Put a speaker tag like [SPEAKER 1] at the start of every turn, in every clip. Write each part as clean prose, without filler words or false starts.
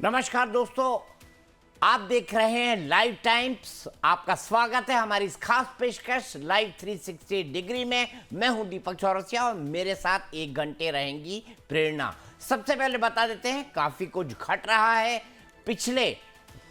[SPEAKER 1] नमस्कार दोस्तों, आप देख रहे हैं लाइव टाइम्स। आपका स्वागत है हमारी इस खास पेशकश लाइव 360 डिग्री में। मैं हूं दीपक चौरसिया और मेरे साथ 1 घंटे रहेंगी प्रेरणा। सबसे पहले बता देते हैं काफी कुछ घट रहा है। पिछले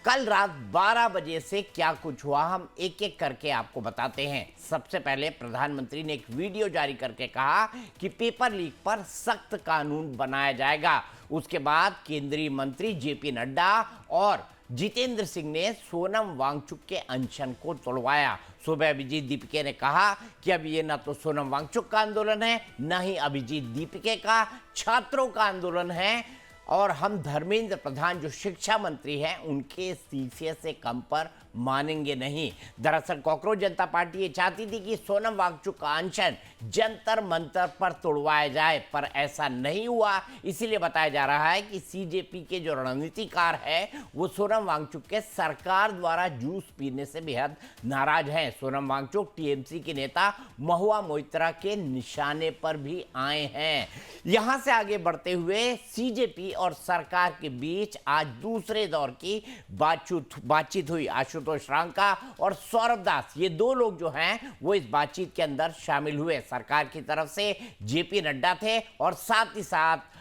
[SPEAKER 1] कल रात 12 बजे से क्या कुछ हुआ हम एक एक करके आपको बताते हैं। सबसे पहले प्रधानमंत्री ने एक वीडियो जारी करके कहा कि पेपर लीक पर सख्त कानून बनाया जाएगा। उसके बाद केंद्रीय मंत्री जेपी नड्डा और जितेंद्र सिंह ने सोनम वांगचुक के अनशन को तोड़वाया। सुबह अभिजीत दीपिके ने कहा कि अब ये ना तो सोनम वांगचुक का आंदोलन है, न ही अभिजीत दीपिके का, छात्रों का आंदोलन है और हम धर्मेंद्र प्रधान जो शिक्षा मंत्री हैं उनके इस्तीफे से कम पर मानेंगे नहीं। दरअसल कॉकरोच जनता पार्टी ये चाहती थी कि सोनम वांगचुक का अनशन जंतर मंतर पर तोड़वाया जाए, पर ऐसा नहीं हुआ। इसीलिए बताया जा रहा है कि सीजेपी के जो रणनीतिकार है वो सोनम वांगचुक के सरकार द्वारा जूस पीने से बेहद नाराज हैं। सोनम वांगचुक टीएमसी के नेता महुआ मोइत्रा के निशाने पर भी आए हैं। यहां से आगे बढ़ते हुए सीजेपी और सरकार के बीच आज दूसरे दौर की बातचीत हुई। आशुतोष रांका और सौरभ दास ये दो लोग जो हैं वो इस बातचीत के अंदर शामिल हुए। सरकार की तरफ से जेपी नड्डा थे और साथ ही साथ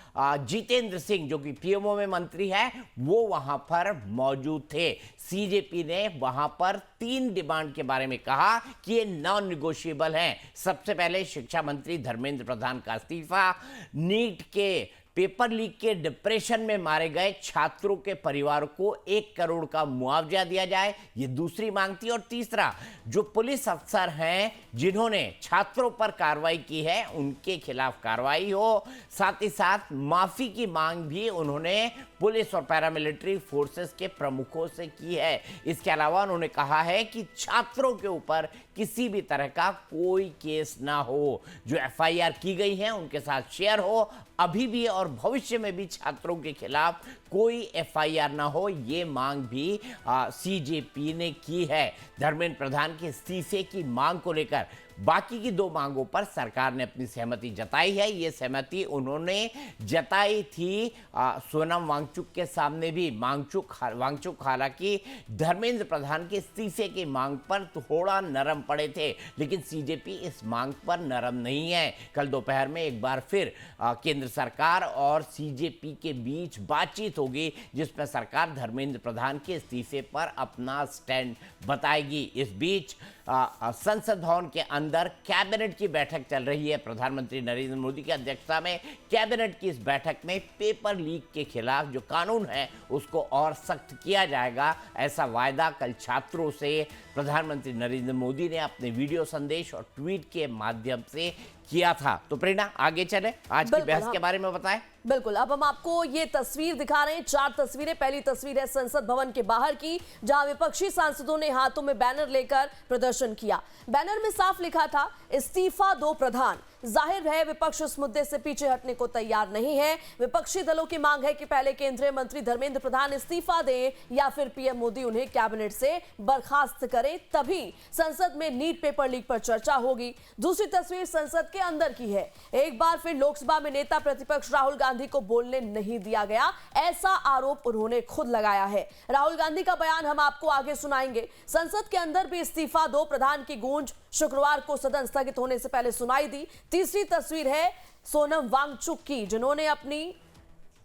[SPEAKER 1] जितेंद्र सिंह जो कि पीएमओ में मंत्री है वो वहां पर मौजूद थे। सीजेपी ने वहां पर 3 डिमांड के बारे में कहा कि ये नॉन निगोशिएबल हैं। सबसे पहले शिक्षा मंत्री धर्मेंद्र प्रधान का इस्तीफा, नीट के पेपर लीक के डिप्रेशन में मारे गए छात्रों के परिवार को 1 करोड़ का मुआवजा दिया जाए, ये दूसरी मांग थी। और तीसरा, जो पुलिस अफसर हैं जिन्होंने छात्रों पर कार्रवाई की है उनके खिलाफ कार्रवाई हो। साथ ही साथ माफी की मांग भी उन्होंने पुलिस और पैरामिलिट्री फोर्सेस के प्रमुखों से की है। इसके अलावा उन्होंने कहा है कि छात्रों के ऊपर किसी भी तरह का कोई केस ना हो, जो एफआईआर की गई है उनके साथ शेयर हो, अभी भी और भविष्य में भी छात्रों के खिलाफ कोई एफआईआर ना हो, ये मांग भी सीजेपी ने की है। धर्मेंद्र प्रधान के इस्तीफे की मांग को लेकर बाकी की 2 मांगों पर सरकार ने अपनी सहमति जताई है। ये सहमति उन्होंने जताई थी सोनम वांगचुक के सामने भी। वांगचुक हालांकि धर्मेंद्र प्रधान के इस्तीफे की मांग पर थोड़ा नरम पड़े थे, लेकिन सीजेपी इस मांग पर नरम नहीं है। कल दोपहर में एक बार फिर केंद्र सरकार और सीजेपी के बीच बातचीत होगी जिसमें सरकार धर्मेंद्र प्रधान के इस्तीफे पर अपना स्टैंड बताएगी। इस बीच संसद भवन के अंदर कैबिनेट की बैठक चल रही है। प्रधानमंत्री नरेंद्र मोदी की अध्यक्षता में कैबिनेट की इस बैठक में पेपर लीक के खिलाफ जो कानून है उसको और सख्त किया जाएगा, ऐसा वायदा कल छात्रों से प्रधानमंत्री नरेंद्र मोदी ने अपने वीडियो संदेश और ट्वीट के माध्यम से किया था। तो प्रेरणा आगे चले, आज की बहस के बारे में बताएं।
[SPEAKER 2] बिल्कुल, अब हम आपको ये तस्वीर दिखा रहे हैं, 4 तस्वीरें। पहली तस्वीर है संसद भवन के बाहर की, जहां विपक्षी सांसदों ने हाथों में बैनर लेकर प्रदर्शन किया। बैनर में साफ लिखा था, इस्तीफा दो प्रधान। जाहिर है विपक्ष उस मुद्दे से पीछे हटने को तैयार नहीं है। विपक्षी दलों की मांग है कि पहले केंद्रीय मंत्री धर्मेंद्र प्रधान इस्तीफा दें या फिर पीएम मोदी उन्हें कैबिनेट से बर्खास्त करें, तभी संसद में नीट पेपर लीक पर चर्चा होगी। दूसरी तस्वीर संसद के अंदर की है। एक बार फिर लोकसभा में नेता प्रतिपक्ष राहुल गांधी को बोलने नहीं दिया गया, ऐसा आरोप उन्होंने खुद लगाया है। राहुल गांधी का बयान हम आपको आगे सुनाएंगे। संसद के अंदर भी इस्तीफा दो प्रधान की गूंज शुक्रवार को सदन स्थगित होने से पहले सुनाई दी। तीसरी तस्वीर है सोनम वांगचुक की, जिन्होंने अपनी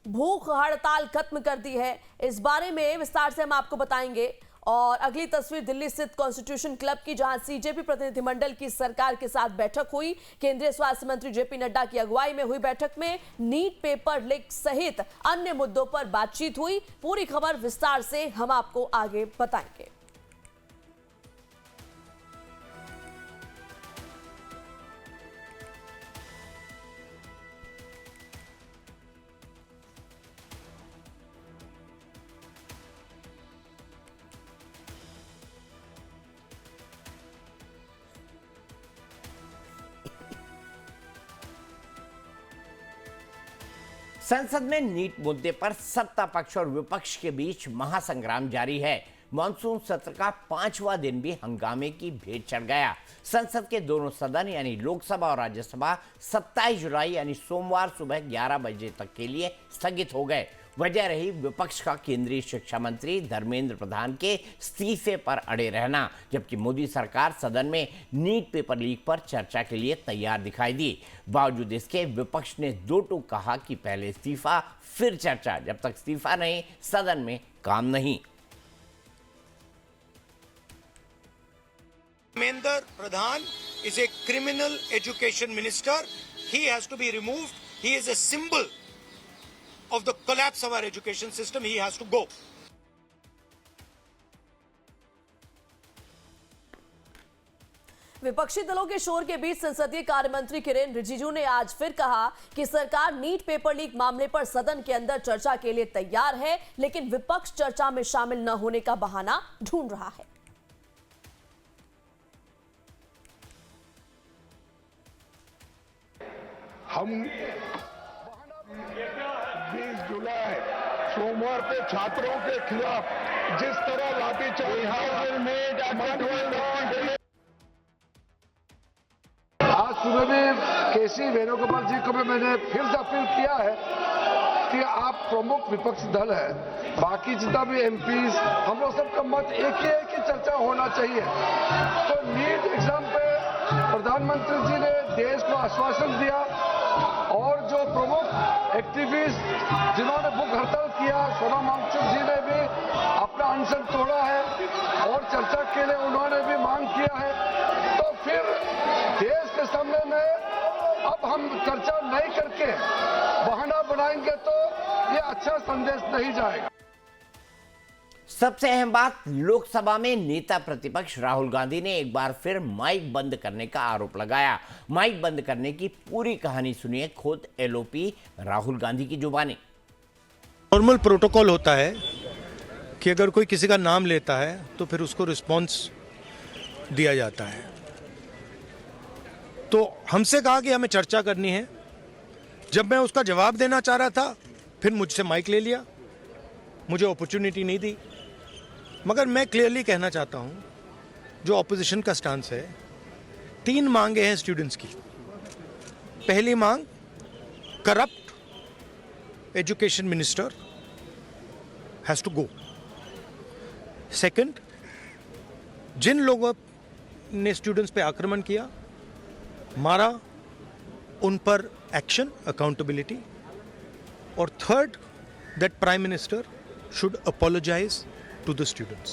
[SPEAKER 2] भूख हड़ताल खत्म कर दी है। इस बारे में विस्तार से हम आपको बताएंगे। और अगली तस्वीर दिल्ली स्थित कॉन्स्टिट्यूशन क्लब की, जहां सीजेपी प्रतिनिधिमंडल की सरकार के साथ बैठक हुई। केंद्रीय स्वास्थ्य मंत्री जेपी नड्डा की अगुवाई में हुई बैठक में नीट पेपर लीक सहित अन्य मुद्दों पर बातचीत हुई। पूरी खबर विस्तार से हम आपको आगे बताएंगे।
[SPEAKER 1] संसद में नीट मुद्दे पर सत्ता पक्ष और विपक्ष के बीच महासंग्राम जारी है। मानसून सत्र का 5वां दिन भी हंगामे की भेंट चढ़ गया। संसद के दोनों सदन यानी लोकसभा और राज्यसभा 27 जुलाई यानी सोमवार सुबह 11 बजे तक के लिए स्थगित हो गए। वजह रही विपक्ष का केंद्रीय शिक्षा मंत्री धर्मेंद्र प्रधान के इस्तीफे पर अड़े रहना, जबकि मोदी सरकार सदन में नीट पेपर लीक पर चर्चा के लिए तैयार दिखाई दी। बावजूद इसके विपक्ष ने दो टूक कहा कि पहले इस्तीफा फिर चर्चा, जब तक इस्तीफा नहीं सदन में काम नहीं।
[SPEAKER 3] Dhirmendra Pradhan is a criminal education minister. He has to be removed. He is a symbol of the collapse of our education system. He has to go.
[SPEAKER 2] विपक्षी दलों के शोर के बीच संसदीय कार्य मंत्री किरेन रिजिजू ने आज फिर कहा कि सरकार नीट पेपर लीक मामले पर सदन के अंदर चर्चा के लिए तैयार है, लेकिन विपक्ष चर्चा में शामिल न होने का बहाना ढूंढ रहा है।
[SPEAKER 4] हम 20 जुलाई सोमवार पे छात्रों के खिलाफ जिस तरह लाठीचार्ज आज सुबह में केसी वेणुगोपाल जी को भी मैंने फिर से अपील किया है कि आप प्रमुख विपक्षी दल है, बाकी जितना भी एमपीज हम लोग सबका मत एक ही चर्चा होना चाहिए। तो नीट एग्जाम पे प्रधानमंत्री जी ने देश को आश्वासन दिया और जो प्रमुख एक्टिविस्ट जिन्होंने भूख हड़ताल किया, सोनम वांगचुक जी ने भी अपना अनशन तोड़ा है और चर्चा के लिए उन्होंने भी मांग किया है। तो फिर देश के सामने में अब हम चर्चा नहीं करके बहाना बनाएंगे तो ये अच्छा संदेश नहीं जाएगा।
[SPEAKER 1] सबसे अहम बात, लोकसभा में नेता प्रतिपक्ष राहुल गांधी ने एक बार फिर माइक बंद करने का आरोप लगाया। माइक बंद करने की पूरी कहानी सुनिए खुद एलओपी राहुल गांधी की जुबानी।
[SPEAKER 5] नॉर्मल प्रोटोकॉल होता है कि अगर कोई किसी का नाम लेता है तो फिर उसको रिस्पांस दिया जाता है। तो हमसे कहा कि हमें चर्चा करनी है। जब मैं उसका जवाब देना चाह रहा था फिर मुझसे माइक ले लिया, मुझे अपॉर्चुनिटी नहीं दी। मगर मैं क्लियरली कहना चाहता हूं, जो ऑपोजिशन का स्टांस है, 3 मांगे हैं स्टूडेंट्स की। पहली मांग, corrupt education minister has to go. Second, जिन लोगों ने स्टूडेंट्स पे आक्रमण किया, मारा, उन पर एक्शन, अकाउंटेबिलिटी। और third, that prime minister should apologize to the students.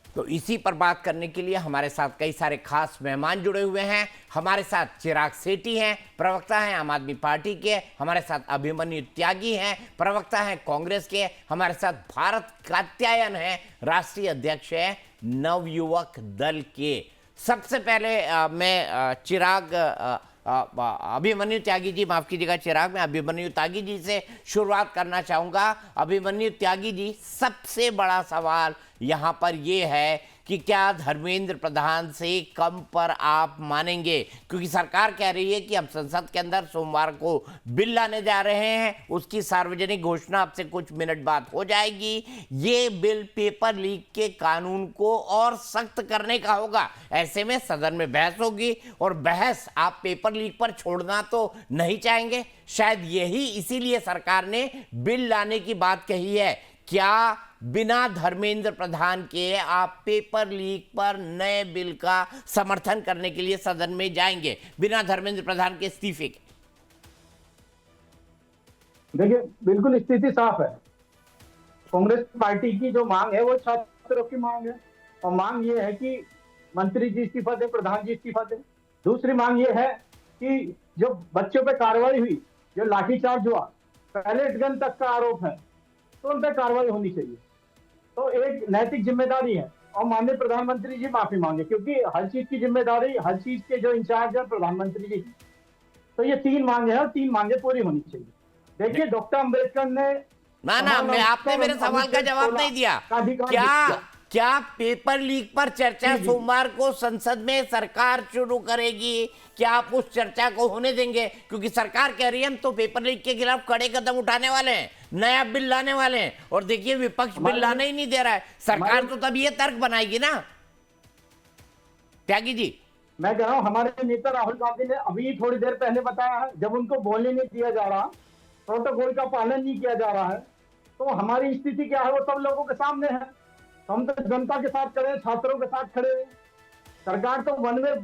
[SPEAKER 1] तो इसी पर बात करने के लिए हमारे साथ कई सारे खास मेहमान जुड़े हुए हैं। हमारे साथ चिराग सेठी हैं, प्रवक्ता हैं आम आदमी पार्टी के। हमारे साथ अभिमन्यु त्यागी हैं, प्रवक्ता हैं कांग्रेस के। हमारे साथ भारत कात्यायन हैं, राष्ट्रीय अध्यक्ष हैं नवयुवक दल के। सबसे पहले मैं चिराग अभिमन्यु त्यागी जी, माफ कीजिएगा चिराग, मैं अभिमन्यु त्यागी जी से शुरुआत करना चाहूंगा। अभिमन्यु त्यागी जी, सबसे बड़ा सवाल यहां पर यह है कि क्या धर्मेंद्र प्रधान से कम पर आप मानेंगे? क्योंकि सरकार कह रही है कि हम संसद के अंदर सोमवार को बिल लाने जा रहे हैं, उसकी सार्वजनिक घोषणा अब से कुछ मिनट बाद हो जाएगी। ये बिल पेपर लीक के कानून को और सख्त करने का होगा। ऐसे में सदन में बहस होगी और बहस आप पेपर लीक पर छोड़ना तो नहीं चाहेंगे। शायद यही इसीलिए सरकार ने बिल लाने की बात कही है। क्या बिना धर्मेंद्र प्रधान के आप पेपर लीक पर नए बिल का समर्थन करने के लिए सदन में जाएंगे, बिना धर्मेंद्र प्रधान के इस्तीफे के?
[SPEAKER 6] देखिए, बिल्कुल स्थिति साफ है। कांग्रेस पार्टी की जो मांग है वो छात्रों की मांग है, और मांग ये है कि मंत्री जी इस्तीफा दें, प्रधान जी इस्तीफा दें। दूसरी मांग ये है कि जो बच्चों पे कार्रवाई हुई, जो लाठीचार्ज हुआ, पैलेट गन तक का आरोप है, तो उन पर कार्रवाई होनी चाहिए। तो एक नैतिक जिम्मेदारी है, और माननीय प्रधानमंत्री जी माफी मांगे, क्योंकि हर चीज की जिम्मेदारी, हर चीज के जो इंचार्ज है प्रधानमंत्री जी। तो ये 3 मांगे हैं और 3 मांगे पूरी होनी चाहिए। देखिए, डॉक्टर अम्बेडकर ने
[SPEAKER 1] मैं आपने मेरे सवाल का जवाब नहीं दिया। क्या पेपर लीक पर चर्चा सोमवार को संसद में सरकार शुरू करेगी? क्या आप उस चर्चा को होने देंगे? क्योंकि सरकार कह रही है हम तो पेपर लीक के खिलाफ कड़े कदम उठाने वाले हैं, नया बिल लाने वाले हैं, और देखिए विपक्ष बिल लाने ही नहीं दे रहा है। सरकार तो तब ये तर्क बनाएगी ना। त्यागी जी,
[SPEAKER 6] मैं कह रहा हूँ हमारे नेता राहुल गांधी ने अभी थोड़ी देर पहले बताया है, जब उनको बोलने नहीं दिया जा रहा, प्रोटोकॉल का पालन नहीं किया जा रहा है, तो हमारी स्थिति क्या है वो सब लोगों के सामने है। हम तो जनता के साथ खड़े हैं, छात्रों के साथ खड़े हैं। सरकार तो वन वे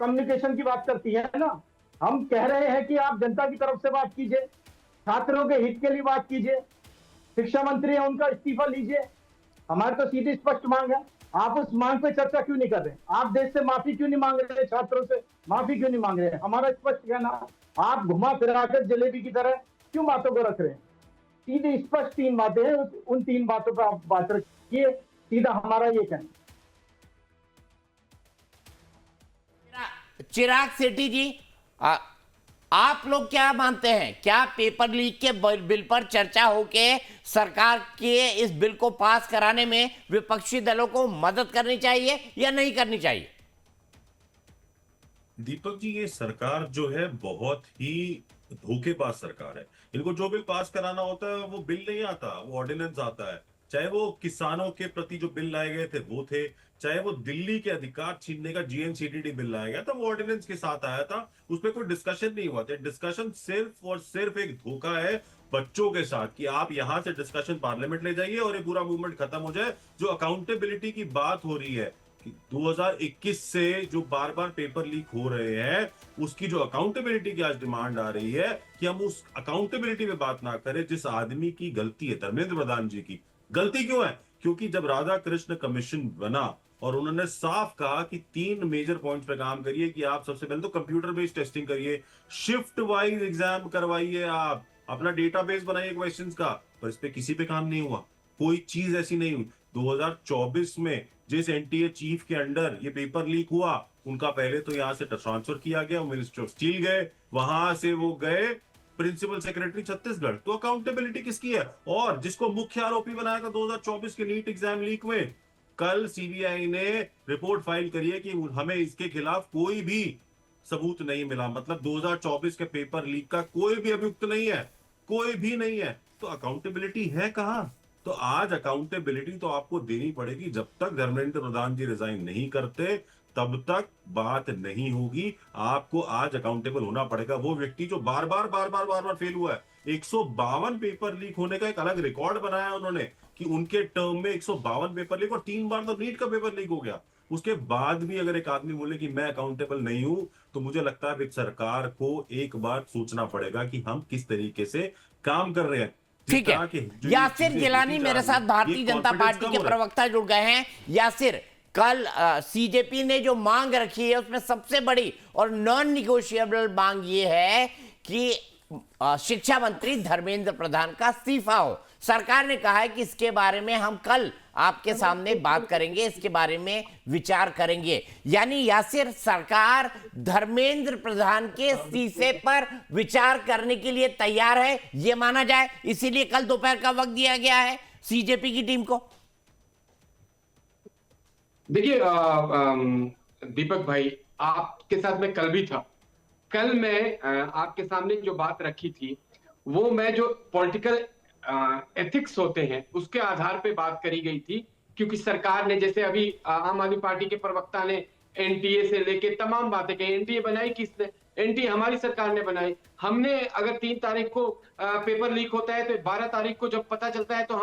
[SPEAKER 6] कम्युनिकेशन की बात करती है ना। हम कह रहे हैं कि आप जनता की तरफ से बात कीजिए, छात्रों के हित के लिए बात कीजिए, शिक्षा मंत्री है उनका इस्तीफा लीजिए। हमारी तो सीधी स्पष्ट मांग है, आप उस मांग पे चर्चा क्यों नहीं कर रहे? आप देश से माफी क्यों नहीं मांग रहे? छात्रों से माफी क्यों नहीं मांग रहे? हमारा स्पष्ट कहना, आप घुमा फिराकर जलेबी की तरह क्यों बातों को रख रहे हैं? सीधी स्पष्ट 3 बातें हैं, उन 3 बातों पर आप बात रखिए। सीधा हमारा ये कहना।
[SPEAKER 1] चिराग सेठी जी, आप लोग क्या मानते हैं, क्या पेपर लीक के बिल पर चर्चा होके सरकार के इस बिल को पास कराने में विपक्षी दलों को मदद करनी चाहिए या नहीं करनी चाहिए?
[SPEAKER 7] दीपक जी, ये सरकार जो है बहुत ही धोखेबाज सरकार है। इनको जो बिल पास कराना होता है वो बिल नहीं आता, वो ऑर्डिनेंस आता है। चाहे वो किसानों के प्रति जो बिल लाए गए थे वो थे, चाहे वो दिल्ली के अधिकार छीनने का जीएनसीटीडी बिल लाया गया था, वो ऑर्डिनेंस के साथ आया था, उसमें कोई डिस्कशन नहीं हुआ था। डिस्कशन सिर्फ और सिर्फ एक धोखा है बच्चों के साथ कि आप यहां से डिस्कशन पार्लियामेंट ले जाइए और ये पूरा मूवमेंट खत्म हो जाए। जो अकाउंटेबिलिटी की बात हो रही है 2021 से जो बार बार पेपर लीक हो रहे हैं, उसकी जो अकाउंटेबिलिटी की आज डिमांड आ रही है कि हम उस अकाउंटेबिलिटी में बात ना करें जिस आदमी की गलती है, धर्मेंद्र प्रधान जी की गलती। क्यों है? क्योंकि जब राधा कृष्ण कमीशन बना और उन्होंने साफ कहा कि 3 मेजर पॉइंट्स पे काम करिए कि आप सबसे पहले तो कंप्यूटर बेस्ड टेस्टिंग करिए, शिफ्ट वाइज एग्जाम करवाइए, आप अपना डेटाबेस बनाइए क्वेश्चंस का, पर इस पे किसी पे काम नहीं हुआ। कोई चीज ऐसी नहीं हुई। 2024 में जिस एनटीए चीफ के अंडर ये पेपर लीक हुआ, उनका पहले तो यहां से ट्रांसफर किया गया, मिनिस्ट्री ऑफ स्टील गए, वहां से वो गए प्रिंसिपल सेक्रेटरी छत्तीसगढ़। तो अकाउंटेबिलिटी किसकी है? और जिसको मुख्य आरोपी बनाया था 2024 के नीट एग्जाम लीक में, कल सीबीआई ने रिपोर्ट फाइल करी है कि हमें इसके खिलाफ कोई भी सबूत नहीं मिला। मतलब 2024 के पेपर लीक का कोई भी अभियुक्त नहीं है, कोई भी नहीं है। तो अकाउंटेबिलिटी है कहां? तो आज अकाउंटेबिलिटी तो आपको देनी पड़ेगी। जब तक धर्मेंद्र प्रधान जी रिजाइन नहीं करते तब तक बात नहीं होगी। आपको आज अकाउंटेबल होना पड़ेगा। वो व्यक्ति जो बार बार फेल हुआ है, 152 पेपर लीक होने का एक अलग रिकॉर्ड बनाया उन्होंने कि उनके टर्म में 152 पेपर लीक, और 3 बार तो नीट का पेपर लीक हो गया। उसके बाद भी अगर एक आदमी बोले कि मैं अकाउंटेबल नहीं हूं, तो मुझे लगता है सरकार को एक बार सोचना पड़ेगा कि हम किस तरीके से काम कर रहे हैं।
[SPEAKER 1] ठीक है, यासिर गिलानी मेरे साथ भारतीय जनता पार्टी के प्रवक्ता जुड़ गए हैं। यासिर, कल सीजेपी ने जो मांग रखी है उसमें सबसे बड़ी और नॉन निगोशिएबल मांग ये है कि शिक्षा मंत्री धर्मेंद्र प्रधान का इस्तीफा हो। सरकार ने कहा है कि इसके बारे में हम कल आपके सामने बात करेंगे, इसके बारे में विचार करेंगे। यानी यासिर, सरकार धर्मेंद्र प्रधान के इस्तीफे पर विचार करने के लिए तैयार है, ये माना जाए, इसीलिए कल दोपहर का वक्त दिया गया है सीजेपी की टीम को।
[SPEAKER 8] देखिए दीपक भाई, आपके साथ मैं कल भी था। कल मैं आपके सामने जो बात रखी थी वो मैं जो पॉलिटिकल एथिक्स होते हैं उसके आधार पे बात करी गई थी। क्योंकि सरकार ने, जैसे अभी आम आदमी पार्टी के प्रवक्ता ने एनटीए से लेके तमाम बातें कही। एनटीए बनाई किसने? एनटीए हमारी सरकार ने बनाई। हमने अगर 3 तारीख को पेपर लीक होता है तो 12 तारीख को जब पता चलता है तो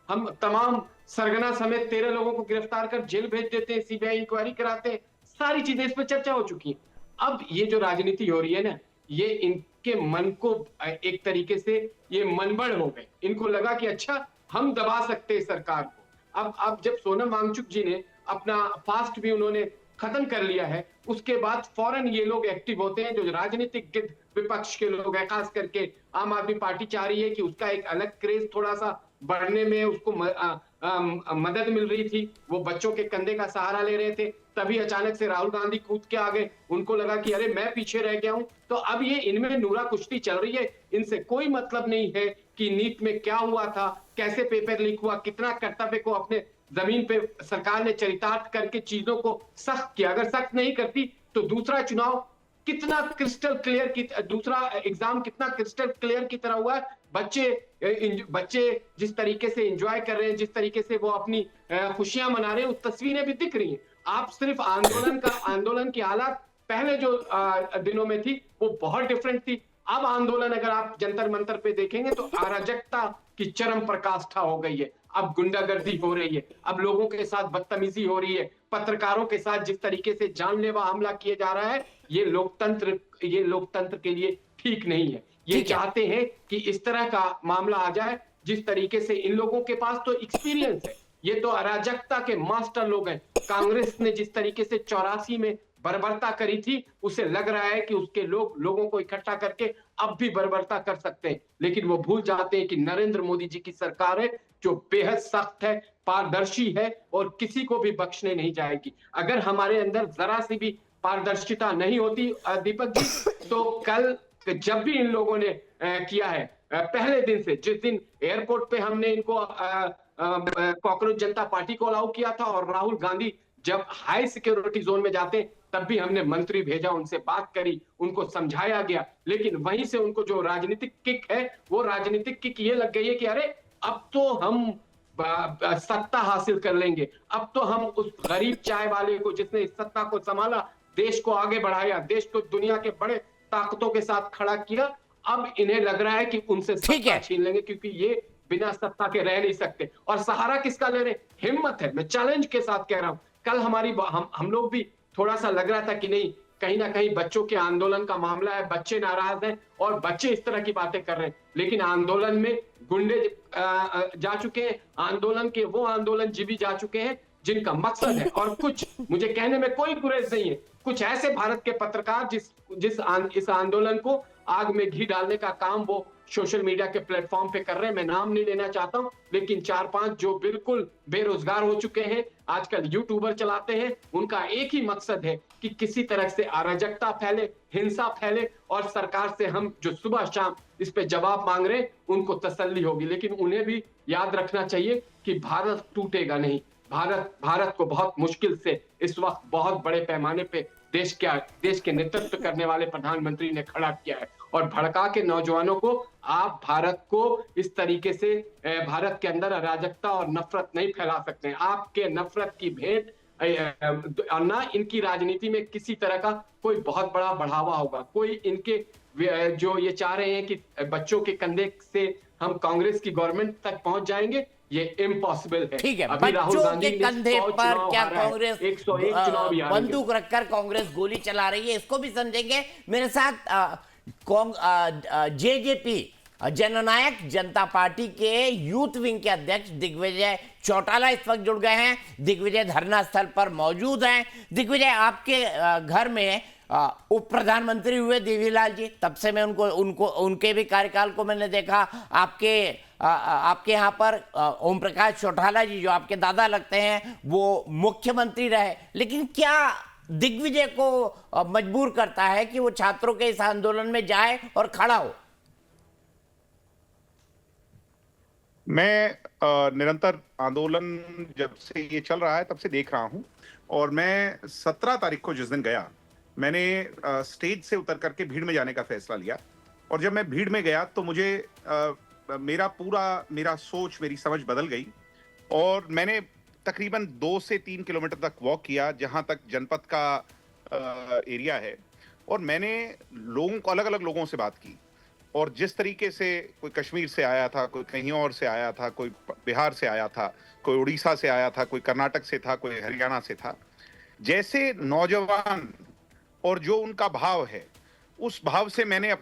[SPEAKER 8] हम तमाम सरगना समेत 13 लोगों को गिरफ्तार कर जेल भेज देते हैं, सीबीआई इंक्वायरी कराते हैं। सारी चीजें इस पर चर्चा हो चुकी है। अब ये जो राजनीति हो रही है ना, ये इनके मन को एक तरीके से ये मनबड़ हो गए। इनको लगा कि अच्छा हम दबा सकते हैं सरकार को। अब जब सोनम वांगचुक जी ने अपना फास्ट भी उन्होंने खत्म कर लिया है, उसके बाद फौरन ये लोग एक्टिव होते हैं। जो राजनीतिक विपक्ष के लोग हैं, खास करके आम आदमी पार्टी चाह रही है कि उसका एक अलग क्रेज थोड़ा सा बढ़ने में उसको मदद मिल रही थी। वो बच्चों के कंधे का सहारा ले रहे थे, तभी अचानक से राहुल गांधी कूद के आ गए। उनको लगा कि अरे मैं पीछे रह गया हूं। तो अब ये इनमें नूरा कुश्ती चल रही है। इनसे कोई मतलब नहीं है कि नीट में क्या हुआ था, कैसे पेपर लीक हुआ, कितना कर्तव्य को अपने जमीन पे सरकार ने चरितार्थ करके चीजों को सख्त किया। अगर सख्त नहीं करती तो दूसरा चुनाव कितना क्रिस्टल क्लियर, दूसरा एग्जाम कितना क्रिस्टल क्लियर की तरह हुआ है। बच्चे जिस तरीके से एंजॉय कर रहे हैं, जिस तरीके से वो अपनी खुशियां मना रहे हैं, उस तस्वीरें भी दिख रही हैं। आप सिर्फ आंदोलन की हालत पहले जो दिनों में थी वो बहुत डिफरेंट थी। अब आंदोलन अगर आप जंतर मंतर पे देखेंगे तो अराजकता की चरम पराकाष्ठा हो गई है। अब गुंडागर्दी हो रही है, अब लोगों के साथ बदतमीजी हो रही है, पत्रकारों के साथ जिस तरीके से जानलेवा हमला किया जा रहा है, ये लोकतंत्र के लिए ठीक नहीं है। ये
[SPEAKER 1] ठीक है।
[SPEAKER 8] चाहते हैं कि इस तरह का मामला आ जाए जिस तरीके से इन लोगों के पास तो एक्सपीरियंस है, ये तो अराजकता के मास्टर लोग हैं। कांग्रेस ने जिस तरीके से 84 में बर्बरता करी थी, उसे लग रहा है कि उसके लोगों को इकट्ठा करके अब भी बर्बरता कर सकते हैं, लेकिन वो भूल जाते हैं कि नरेंद्र मोदी जी की सरकार है जो बेहद सख्त है, पारदर्शी है और किसी को भी बख्शने नहीं जाएगी। अगर हमारे अंदर जरा सी भी पारदर्शिता नहीं होती दीपक जी, तो कल जब भी इन लोगों ने किया है, पहले दिन से, जिस दिन एयरपोर्ट पे हमने इनको कॉकरोच जनता पार्टी को अलाउ किया था और राहुल गांधी जब हाई सिक्योरिटी जोन में जाते तब भी हमने मंत्री भेजा, उनसे बात करी, उनको समझाया गया, लेकिन वहीं से उनको जो राजनीतिक किक है, वो राजनीतिक किक ये लग गई है कि अरे अब तो हम सत्ता हासिल कर लेंगे, अब तो हम उस गरीब चाय वाले को जिसने इस सत्ता को संभाला, देश को आगे बढ़ाया, देश को दुनिया के बड़े ताकतों के साथ खड़ा किया, अब इन्हें लग रहा है कि उनसे सत्ता छीन लेंगे, क्योंकि ये बिना सत्ता के रह नहीं सकते। और सहारा किसका ले रहे? हिम्मत है, मैं चैलेंज के साथ कह रहा हूं। कल हम लोग भी थोड़ा सा लग रहा था कि नहीं, कहीं ना कहीं बच्चों के आंदोलन का मामला है, बच्चे नाराज हैं और बच्चे इस तरह की बातें कर रहे हैं, लेकिन आंदोलन में गुंडे जा चुके हैं, वो आंदोलनजीवी जा चुके हैं जिनका मकसद है, और कुछ, मुझे कहने में कोई गुरेज नहीं है, कुछ ऐसे भारत के पत्रकार इस आंदोलन को आग में घी डालने का काम वो सोशल मीडिया के प्लेटफॉर्म पे कर रहे हैं। मैं नाम नहीं लेना चाहता हूं, लेकिन 4-5 जो बिल्कुल बेरोजगार हो चुके हैं, आजकल यूट्यूबर चलाते हैं, उनका एक ही मकसद है कि किसी तरह से अराजकता फैले, हिंसा फैले, और सरकार से हम जो सुबह शाम इस पे जवाब मांग रहे हैं उनको तसल्ली होगी। लेकिन उन्हें भी याद रखना चाहिए कि भारत टूटेगा नहीं। भारत को बहुत मुश्किल से इस वक्त बहुत बड़े पैमाने पे देश के नेतृत्व करने वाले प्रधानमंत्री ने खड़ा किया है, और भड़का के नौजवानों को, आप भारत को इस तरीके से भारत के अंदर अराजकता और नफरत नहीं फैला सकते हैं। आपके नफरत की भेंट और ना इनकी राजनीति में किसी तरह का कोई बहुत बड़ा बढ़ावा होगा। कोई इनके जो ये चाह रहे हैं कि बच्चों के कंधे से हम कांग्रेस की गवर्नमेंट तक पहुंच जाएंगे, ये इम्पॉसिबल है।
[SPEAKER 1] ठीक है,
[SPEAKER 8] अभी राहुल
[SPEAKER 1] बच्चों
[SPEAKER 8] गांधी
[SPEAKER 1] के कंधे पर क्या कांग्रेस
[SPEAKER 8] 101 चुनाव भी हारेंगे।
[SPEAKER 1] बंदूक रखकर कांग्रेस गोली चला रही है, इसको भी समझेंगे। मेरे साथ जेजेपी जननायक जनता पार्टी के यूथ विंग के अध्यक्ष दिग्विजय चौटाला इस वक्त जुड़ गए हैं। दिग्विजय धरना स्थल पर मौजूद हैं। दिग्विजय, आपके घर में उप प्रधानमंत्री हुए देवीलाल जी, तब से मैं उनके भी कार्यकाल को मैंने देखा। आपके यहाँ पर ओम प्रकाश चौटाला जी, जो आपके दादा लगते हैं, वो मुख्यमंत्री रहे। लेकिन क्या दिग्विजय को मजबूर करता है कि वो छात्रों के इस आंदोलन में जाए और खड़ा हो?
[SPEAKER 9] मैं निरंतर आंदोलन जब से ये चल रहा है तब से देख रहा हूं, और मैं 17 तारीख को जिस दिन गया, मैंने स्टेज से उतर करके भीड़ में जाने का फैसला लिया। और जब मैं भीड़ में गया तो मुझे मेरा सोच, मेरी समझ बदल गई, और मैंने तकरीबन 2 से 3 किलोमीटर तक वॉक किया, जहां तक जनपद का एरिया है, और मैंने लोगों को, अलग अलग लोगों से बात की। और जिस तरीके से कोई कश्मीर से आया था, कोई कहीं और से आया था, कोई बिहार से आया था, कोई उड़ीसा से आया था, कोई कर्नाटक से था, कोई हरियाणा से था, जैसे नौजवान और जो उनका भाव है, उस भाव से मैंने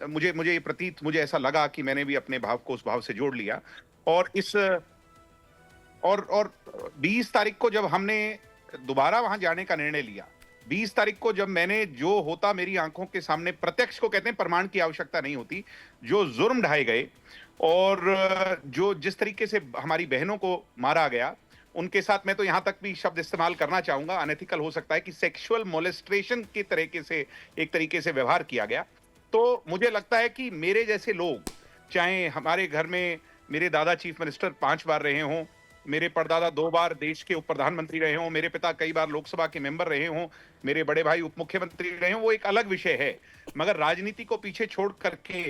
[SPEAKER 9] मुझे ऐसा लगा कि मैंने भी अपने भाव को उस भाव से जोड़ लिया। और 20 तारीख को जब हमने दोबारा वहां जाने का निर्णय लिया, 20 तारीख को जब मैंने, जो होता मेरी आंखों के सामने, प्रत्यक्ष को कहते हैं, प्रमाण की आवश्यकता नहीं होती, जो जुर्म ढाए गए और जो जिस तरीके से हमारी बहनों को मारा गया, उनके साथ मैं तो यहां तक भी शब्द इस्तेमाल करना चाहूंगा, अनएथिकल हो सकता है, कि सेक्सुअल मोलेस्ट्रेशन के तरीके से, एक तरीके से व्यवहार किया गया। तो मुझे लगता है कि मेरे जैसे लोग, चाहे हमारे घर में मेरे दादा चीफ मिनिस्टर 5 बार रहे हों, मेरे परदादा 2 बार देश के उप प्रधानमंत्री रहे हों, मेरे पिता कई बार लोकसभा के मेंबर रहे हों, मेरे बड़े भाई उप मुख्यमंत्री रहे हों, वो एक अलग विषय है। मगर राजनीति को पीछे छोड़ करके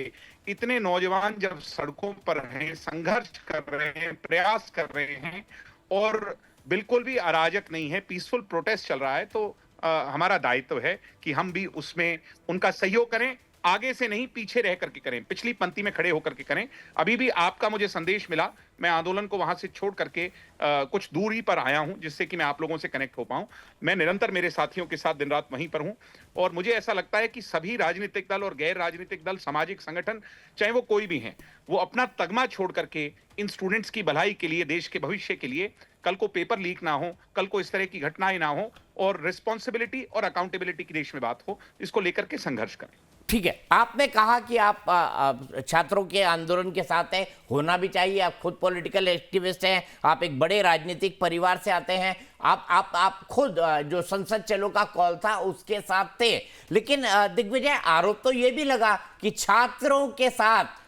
[SPEAKER 9] इतने नौजवान जब सड़कों पर हैं, संघर्ष कर रहे हैं, प्रयास कर रहे हैं, और बिल्कुल भी अराजक नहीं है, पीसफुल प्रोटेस्ट चल रहा है, तो हमारा दायित्व है कि हम भी उसमें उनका सहयोग करें, आगे से नहीं पीछे रह करके करें, पिछली पंक्ति में खड़े होकर के करें। अभी भी आपका मुझे संदेश मिला, मैं आंदोलन को वहां से छोड़ करके कुछ दूरी पर आया हूं, जिससे कि मैं आप लोगों से कनेक्ट हो पाऊं। मैं निरंतर मेरे साथियों के साथ दिन रात वहीं पर हूं, और मुझे ऐसा लगता है कि सभी राजनीतिक दल और गैर राजनीतिक दल, सामाजिक संगठन, चाहे वो कोई भी हैं, वो अपना तगमा छोड़ करके इन स्टूडेंट्स की भलाई के लिए, देश के भविष्य के लिए, कल को पेपर लीक ना हो, कल को इस तरह की घटनाएं ना हो, और रिस्पॉन्सिबिलिटी और अकाउंटेबिलिटी की देश में बात हो, इसको लेकर के संघर्ष करें।
[SPEAKER 1] ठीक है, आपने कहा कि आप छात्रों के आंदोलन के साथ हैं, होना भी चाहिए। आप खुद पॉलिटिकल एक्टिविस्ट हैं, आप एक बड़े राजनीतिक परिवार से आते हैं, आप खुद जो संसद चलो का कॉल था उसके साथ थे। लेकिन दिग्विजय, आरोप तो ये भी लगा कि छात्रों के साथ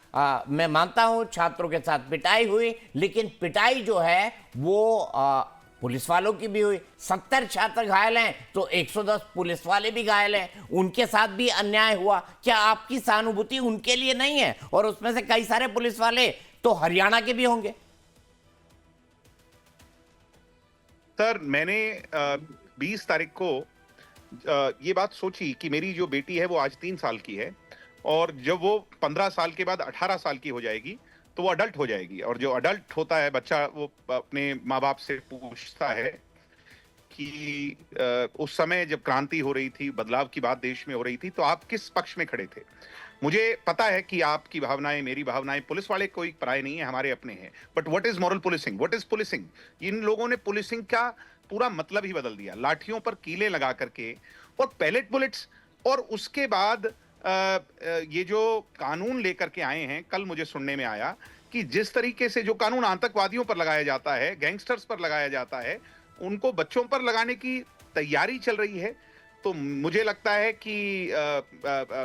[SPEAKER 1] मैं मानता हूं छात्रों के साथ पिटाई हुई, लेकिन पिटाई जो है वो पुलिस वालों की भी हुई। 70 छात्र घायल हैं तो 110 पुलिस वाले भी घायल हैं, उनके साथ भी अन्याय हुआ। क्या आपकी सहानुभूति उनके लिए नहीं है? और उसमें से कई सारे पुलिस वाले तो हरियाणा के भी होंगे।
[SPEAKER 9] सर, मैंने 20 तारीख को ये बात सोची कि मेरी जो बेटी है वो आज 3 साल की है, और जब वो 15 साल के बाद 18 साल की हो जाएगी तो वो अडल्ट हो जाएगी। और जो अडल्ट होता है बच्चा, वो अपने माँ बाप से पूछता है कि उस समय जब क्रांति हो रही थी, बदलाव की बात देश में हो रही थी, तो आप किस पक्ष में खड़े थे? मुझे पता है कि आपकी भावनाएं, मेरी भावनाएं, पुलिस वाले कोई पराये नहीं है, हमारे अपने हैं। But what is moral policing? What is policing? इन लोगों ने पुलिसिंग का पूरा मतलब ही बदल दिया। लाठियों पर कीले लगा करके और पैलेट बुलेट्स, और उसके बाद ये जो कानून लेकर के आए हैं, कल मुझे सुनने में आया कि जिस तरीके से जो कानून आतंकवादियों पर लगाया जाता है, गैंगस्टर्स पर लगाया जाता है, उनको बच्चों पर लगाने की तैयारी चल रही है। तो मुझे लगता है कि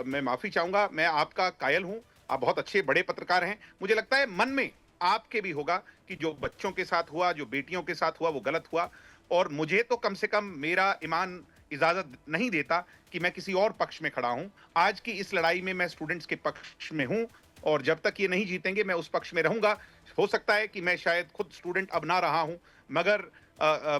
[SPEAKER 9] मैं माफी चाहूंगा, मैं आपका कायल हूं, आप बहुत अच्छे बड़े पत्रकार हैं। मुझे लगता है मन में आपके भी होगा कि जो बच्चों के साथ हुआ, जो बेटियों के साथ हुआ, वो गलत हुआ। और मुझे तो कम से कम मेरा ईमान इजाजत नहीं देता कि मैं किसी और पक्ष में खड़ा हूं। आज की इस लड़ाई में मैं स्टूडेंट्स के पक्ष में हूं, और जब तक ये नहीं जीतेंगे मैं उस पक्ष में रहूंगा। हो सकता है कि मैं शायद खुद स्टूडेंट अब ना रहा हूं, मगर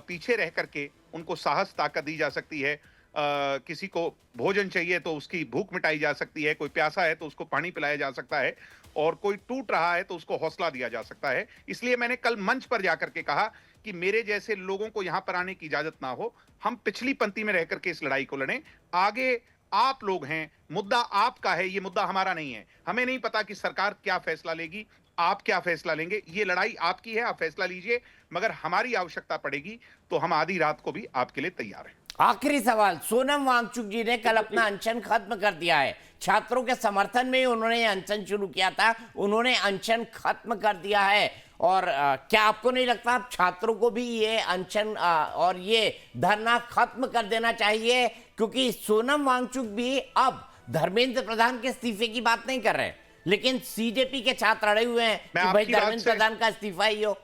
[SPEAKER 9] पीछे रह करके उनको साहस, ताकत दी जा सकती है। किसी को भोजन चाहिए तो उसकी भूख मिटाई जा सकती है, कोई प्यासा है तो उसको पानी पिलाया जा सकता है, और कोई टूट रहा है तो उसको हौसला दिया जा सकता है। इसलिए मैंने कल मंच पर जाकर के कहा कि मेरे जैसे लोगों को यहां पर आने की इजाजत ना हो, हम पिछली पंक्ति में रह करके इस लड़ाई को लड़ें। आगे आप लोग हैं, मुद्दा आपका है, ये मुद्दा हमारा नहीं है। हमें नहीं पता कि सरकार क्या फैसला लेगी, आप क्या फैसला लेंगे, ये लड़ाई आपकी है, आप फैसला लीजिए, मगर हमारी आवश्यकता पड़ेगी तो हम आधी रात को भी आपके लिए तैयार हैं।
[SPEAKER 1] आखिरी सवाल, सोनम वांगचुक जी ने कल अपना अनशन खत्म कर दिया है। छात्रों के समर्थन में ही उन्होंने अनशन शुरू किया था, उन्होंने अनशन खत्म कर दिया है। और क्या आपको नहीं लगता अब छात्रों को भी ये अनशन और ये धरना खत्म कर देना चाहिए? क्योंकि सोनम वांगचुक भी अब धर्मेंद्र प्रधान के इस्तीफे की बात नहीं कर रहे, लेकिन सीजेपी के छात्र अड़े हुए हैं कि भाई धर्मेंद्र प्रधान का इस्तीफा ही हो,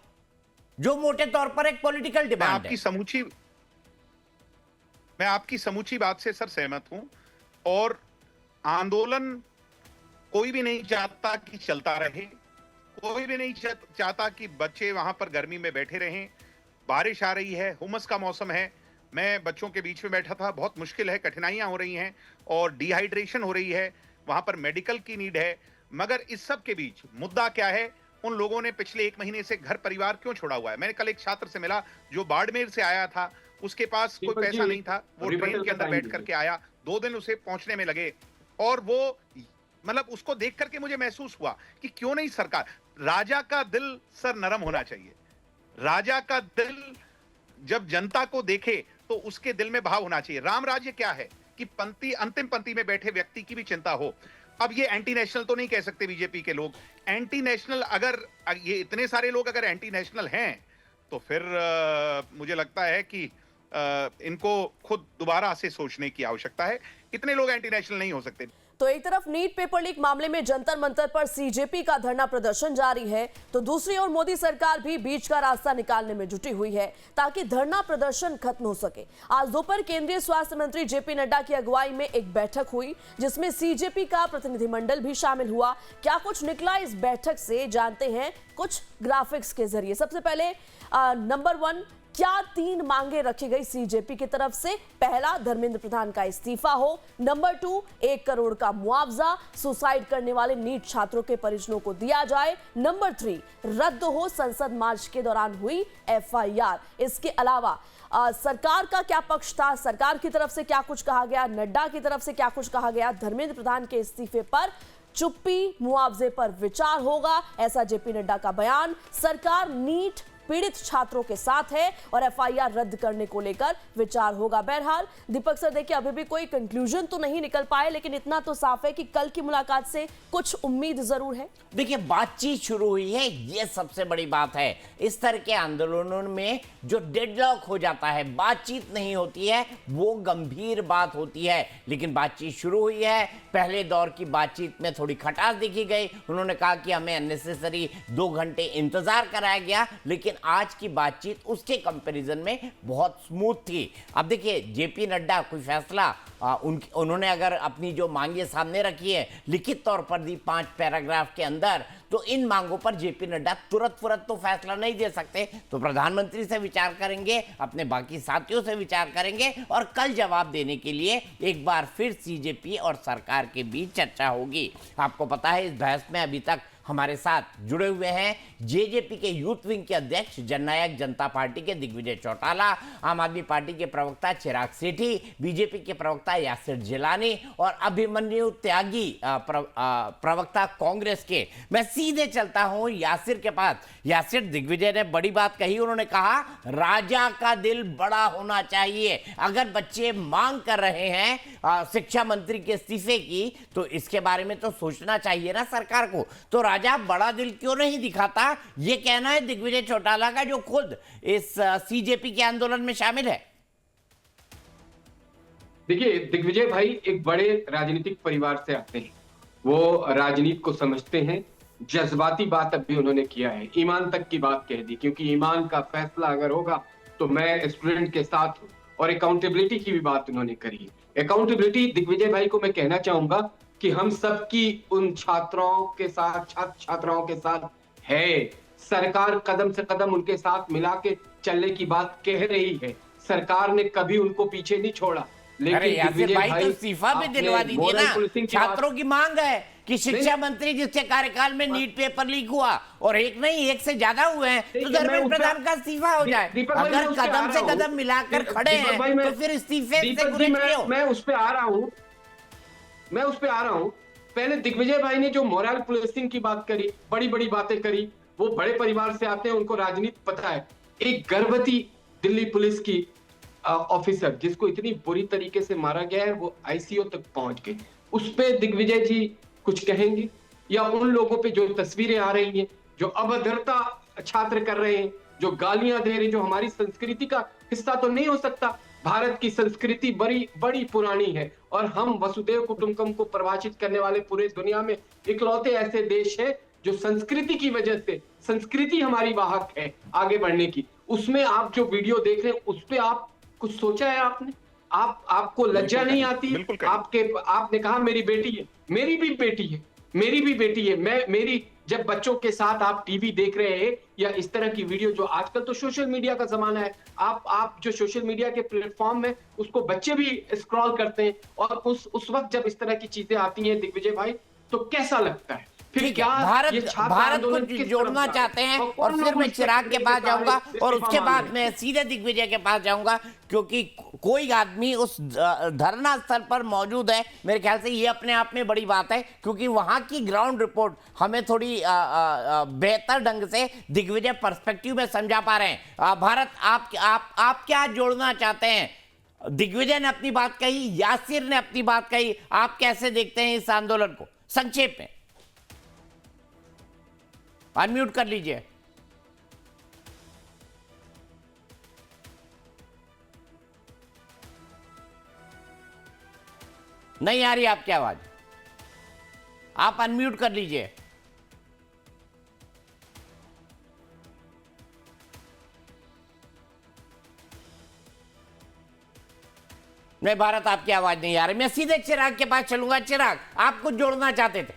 [SPEAKER 1] जो मोटे तौर पर एक पॉलिटिकल डिमांड है।
[SPEAKER 9] मैं आपकी समूची बात से सर सहमत हूं, और आंदोलन कोई भी नहीं चाहता कि चलता रहे, कोई भी नहीं चाहता कि बच्चे वहां पर गर्मी में बैठे रहें। बारिश आ रही है, हुमस का मौसम है, मैं बच्चों के बीच में बैठा था, बहुत मुश्किल है, कठिनाइयां हो रही हैं और डिहाइड्रेशन हो रही है, वहां पर मेडिकल की नीड है। मगर इस सब के बीच मुद्दा क्या है? उन लोगों ने पिछले 1 महीने से घर परिवार क्यों छोड़ा हुआ है? मैंने कल एक छात्र से मिला जो बाड़मेर से आया था, उसके पास कोई पैसा नहीं था, वो ट्रेन के अंदर बैठ करके आया, 2 दिन उसे पहुंचने में लगे, और वो मतलब उसको देख करके मुझे महसूस हुआ कि क्यों नहीं सरकार, राजा का दिल सर नरम होना चाहिए। राजा का दिल जब जनता को देखे तो उसके दिल में भाव होना चाहिए। राम राज्य क्या है कि पंक्ति, अंतिम पंक्ति में बैठे व्यक्ति की भी चिंता हो। अब ये एंटी नेशनल तो नहीं कह सकते बीजेपी के लोग, एंटी नेशनल अगर ये इतने सारे लोग अगर एंटी नेशनल हैं तो फिर मुझे लगता है कि इनको खुद दोबारा से सोचने की आवश्यकता है। इतने लोग एंटी नेशनल नहीं हो सकते।
[SPEAKER 2] तो एक तरफ नीट पेपर लीक मामले में जंतर मंतर पर सीजेपी का धरना प्रदर्शन जारी है, तो दूसरी ओर मोदी सरकार भी बीच का रास्ता निकालने में जुटी हुई है ताकि धरना प्रदर्शन खत्म हो सके। आज दोपहर केंद्रीय स्वास्थ्य मंत्री जेपी नड्डा की अगुवाई में एक बैठक हुई जिसमें सीजेपी का प्रतिनिधिमंडल भी शामिल हुआ। क्या कुछ निकला इस बैठक से, जानते हैं कुछ ग्राफिक्स के जरिए। सबसे पहले नंबर 1, क्या 3 मांगे रखी गई सीजेपी की तरफ से? पहला, धर्मेंद्र प्रधान का इस्तीफा हो। नंबर 2, 1 करोड़ का मुआवजा सुसाइड करने वाले नीट छात्रों के परिजनों को दिया जाए। नंबर 3, रद्द हो संसद मार्च के दौरान हुई एफआईआर। इसके अलावा सरकार का क्या पक्ष था, सरकार की तरफ से क्या कुछ कहा गया, नड्डा की तरफ से क्या कुछ कहा गया, धर्मेंद्र प्रधान के इस्तीफे पर चुप्पी, मुआवजे पर विचार होगा, ऐसा जेपी नड्डा का बयान। सरकार नीट पीड़ित छात्रों के साथ है और एफआईआर रद्द करने को लेकर विचार होगा। बहरहाल दीपक सर, देखिए अभी भी कोई कंक्लूजन तो नहीं निकल पाए, लेकिन इतना तो साफ है कि कल की मुलाकात से कुछ उम्मीद जरूर है।
[SPEAKER 1] देखिए, बातचीत शुरू हुई है, ये सबसे बड़ी बात है। इस तरह के आंदोलनों में जो डेडलॉक हो जाता है, बातचीत नहीं होती है, वो गंभीर बात होती है। लेकिन बातचीत शुरू हुई है। पहले दौर की बातचीत में थोड़ी खटास देखी गई। उन्होंने कहा कि हमें अननेसेसरी 2 घंटे इंतजार कराया गया, लेकिन आज की बातचीत उसके कंपैरिजन में बहुत स्मूथ थी। अब देखिए, जेपी नड्डा कोई फैसला उन्होंने अगर अपनी जो मांगे सामने रखी है, लिखित तौर पर दी 5 पैराग्राफ के अंदर, तो इन मांगों पर जेपी नड्डा तुरंत तो फैसला नहीं दे सकते। तो प्रधानमंत्री से विचार करेंगे, अपने बाकी साथियों से विचार करेंगे और कल जवाब देने के लिए एक बार फिर सीजेपी और सरकार के बीच चर्चा होगी। आपको पता है, इस बहस में अभी तक हमारे साथ जुड़े हुए हैं जेजेपी के यूथ विंग के अध्यक्ष जननायक जनता पार्टी के दिग्विजय चौटाला, आम आदमी पार्टी के प्रवक्ता चिराग सेठी, बीजेपी के प्रवक्ता यासिर जिलानी और अभिमन्यु त्यागी प्रवक्ता कांग्रेस के। मैं सीधे चलता हूं यासिर के पास। यासिर, दिग्विजय ने बड़ी बात कही। उन्होंने कहा राजा का दिल बड़ा होना चाहिए। अगर बच्चे मांग कर रहे हैं शिक्षा मंत्री के इस्तीफे की, तो इसके बारे में तो सोचना चाहिए ना सरकार को। तो राजा बड़ा दिल क्यों नहीं दिखाता, ये कहना है दिग्विजय चौटाला का, जो खुद इस सीजेपी के आंदोलन में शामिल है।
[SPEAKER 8] देखिए, दिग्विजय भाई एक बड़े राजनीतिक परिवार से आते हैं, वो राजनीति को समझते हैं। जज्बाती बात अभी उन्होंने किया है, ईमान तक की बात कह दी, क्योंकि ईमान का फैसला अगर होगा तो मैं स्टूडेंट के साथ हूं। और अकाउंटेबिलिटी की भी बात उन्होंने करी। अकाउंटेबिलिटी दिग्विजय भाई को मैं कहना चाहूंगा कि हम सबकी उन छात्राओं के साथ, छात्र छात्राओं के साथ है। सरकार कदम से कदम उनके साथ मिला के चलने की बात कह रही है। सरकार ने कभी उनको पीछे नहीं छोड़ा।
[SPEAKER 1] अरे यासिर भाई, तो इस्तीफा भी दिलवा दीजिए ना। छात्रों की मांग है कि शिक्षा मंत्री जिसके कार्यकाल में नीट पेपर लीक हुआ, और एक नहीं, एक से ज्यादा हुए हैं, तो धर्मेंद्र प्रधान का इस्तीफा हो जाए। अगर कदम से कदम मिलाकर खड़े हैं तो फिर इस्तीफे से गुरेज क्यों?
[SPEAKER 8] मैं उस पे आ रहा हूं। पहले दिग्विजय भाई ने जो मोरल पुलिसिंग की बात करी, बड़ी बड़ी बातें करी, वो बड़े परिवार से आते हैं, उनको राजनीति पता है। एक गर्भवती दिल्ली पुलिस की ऑफिसर जिसको इतनी बुरी तरीके से मारा गया है, वो आईसीयू तक पहुंच गई, उस पे दिग्विजय जी कुछ कहेंगे? या उन लोगों पे जो तस्वीरें आ रही हैं, जो अभद्रता छात्र कर रहे हैं, जो गालियां दे रहे हैं, जो हमारी संस्कृति का हिस्सा तो नहीं हो सकता। भारत की संस्कृति बड़ी बड़ी पुरानी है और हम वसुदेव कुटुंबकम को परिभाषित करने वाले पूरे दुनिया में इकलौते ऐसे देश है जो संस्कृति की वजह से, संस्कृति हमारी वाहक है आगे बढ़ने की। उसमें आप जो वीडियो देख रहे हैं, उस पे आप कुछ सोचा है आपने? आपको लज्जा नहीं आती? आपने कहा मेरी बेटी है, मेरी भी बेटी है। मेरी जब बच्चों के साथ आप टीवी देख रहे हैं या इस तरह की वीडियो, जो आजकल तो सोशल मीडिया का जमाना है, आप जो सोशल मीडिया के प्लेटफॉर्म में उसको बच्चे भी स्क्रॉल करते हैं, और उस वक्त जब इस तरह की चीजें आती हैं दिग्विजय भाई, तो कैसा लगता है? फिर क्या
[SPEAKER 1] भारत को जोड़ना चाहते हैं? और फिर मैं चिराग के पास जाऊंगा और उसके बाद मैं सीधे दिग्विजय के पास जाऊंगा, क्योंकि कोई आदमी उस धरना स्थल पर मौजूद है। मेरे ख्याल से ये अपने आप में बड़ी बात है, क्योंकि वहां की ग्राउंड रिपोर्ट हमें थोड़ी बेहतर ढंग से दिग्विजय पर्सपेक्टिव में समझा पा रहे हैं। भारत, आप क्या जोड़ना चाहते हैं? दिग्विजय ने अपनी बात कही, यासिर ने अपनी बात कही, आप कैसे देखते हैं इस आंदोलन को संक्षेप में? अनम्यूट कर लीजिए। नहीं आ रही आपकी आवाज, आप अनम्यूट कर लीजिए। नहीं भारत, आपकी आवाज नहीं आ रही। मैं सीधे चिराग के पास चलूंगा। चिराग, आप कुछ जोड़ना चाहते थे?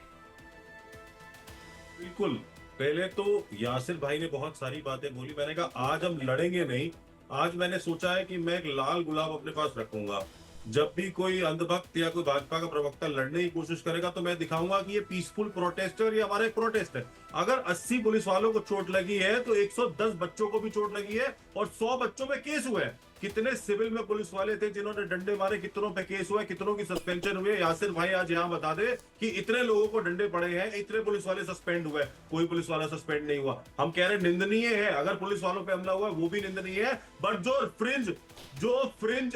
[SPEAKER 7] बिल्कुल। पहले तो यासिर भाई ने बहुत सारी बातें बोली। मैंने कहा आज हम लड़ेंगे नहीं, आज मैंने सोचा है कि मैं एक लाल गुलाब अपने पास रखूंगा। जब भी कोई अंधभक्त या कोई भाजपा का प्रवक्ता लड़ने की कोशिश करेगा तो मैं दिखाऊंगा कि ये पीसफुल प्रोटेस्ट है और ये हमारा एक प्रोटेस्ट है। अगर 80 पुलिस वालों को चोट लगी है तो 110 बच्चों को भी चोट लगी है और 100 बच्चों पे केस हुए हैं। कितने सिविल में पुलिस वाले थे जिन्होंने डंडे मारे, कितनों पे केस हुए, कितनों की सस्पेंशन हुई। यासिर भाई आज यहाँ बता दे कि इतने लोगों को डंडे पड़े हैं, इतने पुलिस वाले सस्पेंड हुए, कोई पुलिस वाला सस्पेंड नहीं हुआ। हम कह रहे निंदनीय है, अगर पुलिस वालों पे हमला हुआ वो भी निंदनीय है, बट जो फ्रिंज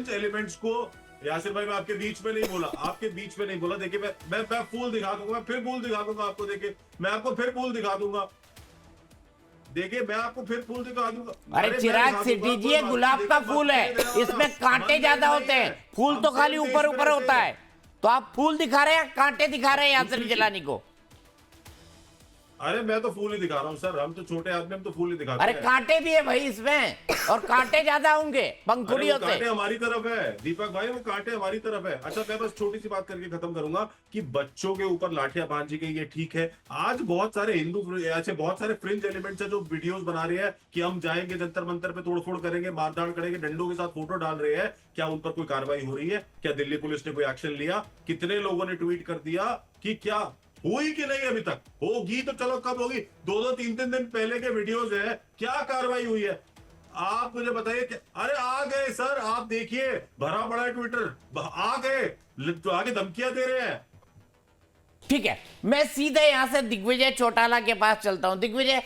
[SPEAKER 7] एलिमेंट्स को यासिर भाई मैं आपके बीच में नहीं बोला, आपके बीच में नहीं बोला। देखिए मैं फूल दिखा दूंगा, मैं फिर फूल दिखा दूंगा आपको। देखिए मैं आपको फिर फूल दिखा दूंगा, देखिए मैं आपको फिर फूल दिखा दूंगा।
[SPEAKER 1] अरे चिराग सिटी जी, ये गुलाब का फूल है, इसमें कांटे ज्यादा होते हैं, फूल तो खाली ऊपर ऊपर होता है। तो आप फूल दिखा रहे हैं, कांटे दिखा रहे हैं यासिर जिलानी को।
[SPEAKER 7] अरे मैं तो फूल ही दिखा रहा हूँ सर, हम तो छोटे आदमी, हम तो फूल ही दिखाते
[SPEAKER 1] अरे
[SPEAKER 7] हैं।
[SPEAKER 1] कांटे भी है भाई इसमें, और कांटे ज्यादा होंगे पंखुड़ियों
[SPEAKER 7] अरे वो कांटे
[SPEAKER 1] से।
[SPEAKER 7] हमारी तरफ है दीपक भाई, वो कांटे हमारी तरफ है। अच्छा मैं बस छोटी सी बात करके खत्म करूंगा कि बच्चों के ऊपर लाठियां बांधी गई, ये ठीक है। आज बहुत सारे बहुत सारे फ्रिंज एलिमेंट्स है जो वीडियोस बना रहे हैं कि हम जाएंगे जंतर मंतर पे, तोड़फोड़ करेंगे, मारधाड़ करेंगे, डंडों के साथ फोटो डाल रहे हैं। क्या उन पर कोई कार्रवाई हो रही है? क्या दिल्ली पुलिस ने कोई एक्शन लिया? कितने लोगों ने ट्वीट कर दिया कि क्या हुई कि नहीं? अभी तक होगी तो चलो, कब होगी? 2-2, 3-3 दिन पहले के वीडियोस है, क्या कार्रवाई हुई है? आप मुझे बताइए। अरे आ गए सर, आप देखिए भरा पड़ा है ट्विटर, आ गए तो आगे धमकियां दे रहे हैं।
[SPEAKER 1] ठीक है, मैं सीधे यहां से दिग्विजय चौटाला के पास चलता हूं। दिग्विजय,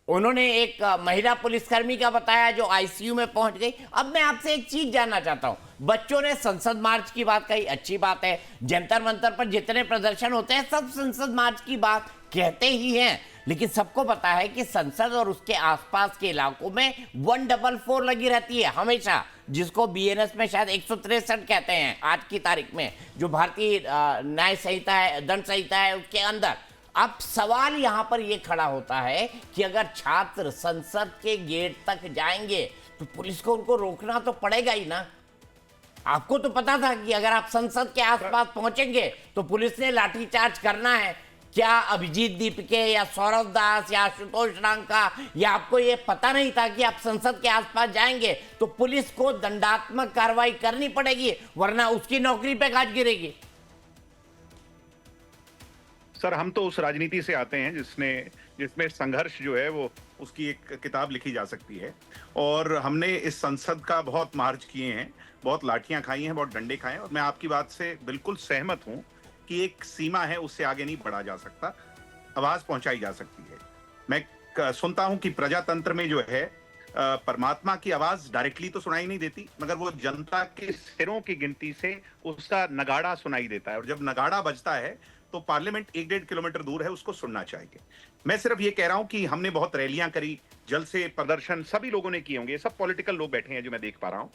[SPEAKER 1] उन्होंने एक महिला पुलिसकर्मी का बताया जो आईसीयू में पहुंच गई। अब मैं आपसे एक चीज जानना चाहता हूं, बच्चों ने संसद मार्च की बात कही, अच्छी बात है। जंतर मंतर पर जितने प्रदर्शन होते हैं सब संसद मार्च की बात कहते ही हैं, लेकिन सबको पता है कि संसद और उसके आसपास के इलाकों में 144 लगी रहती है हमेशा, जिसको बीएनएस में शायद 163 कहते हैं आज की तारीख में, जो भारतीय न्याय संहिता है, दंड संहिता है, उसके अंदर। अब सवाल यहां पर यह खड़ा होता है कि अगर छात्र संसद के गेट तक जाएंगे तो पुलिस को उनको रोकना तो पड़ेगा ही ना। आपको तो पता था कि अगर आप संसद के आसपास पहुंचेंगे तो पुलिस ने लाठीचार्ज करना है। क्या अभिजीत दीपके या सौरभ दास या आशुतोष रांका, या आपको ये पता नहीं था कि आप संसद के आसपास जाएंगे तो पुलिस को दंडात्मक कार्रवाई करनी पड़ेगी, वरना उसकी नौकरी पे गाज गिरेगी?
[SPEAKER 9] सर हम तो उस राजनीति से आते हैं जिसमें संघर्ष जो है वो उसकी एक किताब लिखी जा सकती है, और हमने इस संसद का बहुत मार्च किए हैं, बहुत लाठियां खाई हैं, बहुत डंडे खाए हैं, और मैं आपकी बात से बिल्कुल सहमत हूं कि एक सीमा है, उससे आगे नहीं बढ़ा जा सकता, आवाज पहुंचाई जा सकती है। मैं सुनता हूं कि प्रजातंत्र में जो है परमात्मा की आवाज डायरेक्टली तो सुनाई नहीं देती, मगर वो जनता के सिरों की गिनती से उसका नगाड़ा सुनाई देता है, और जब नगाड़ा बजता है तो पार्लियामेंट 1-1.5 किलोमीटर दूर है, उसको सुनना चाहिए। मैं सिर्फ ये कह रहा हूं कि हमने बहुत रैलियां करी, जल से प्रदर्शन सभी लोगों ने किए होंगे, सब पॉलिटिकल लोग बैठे हैं जो मैं देख पा रहा हूं,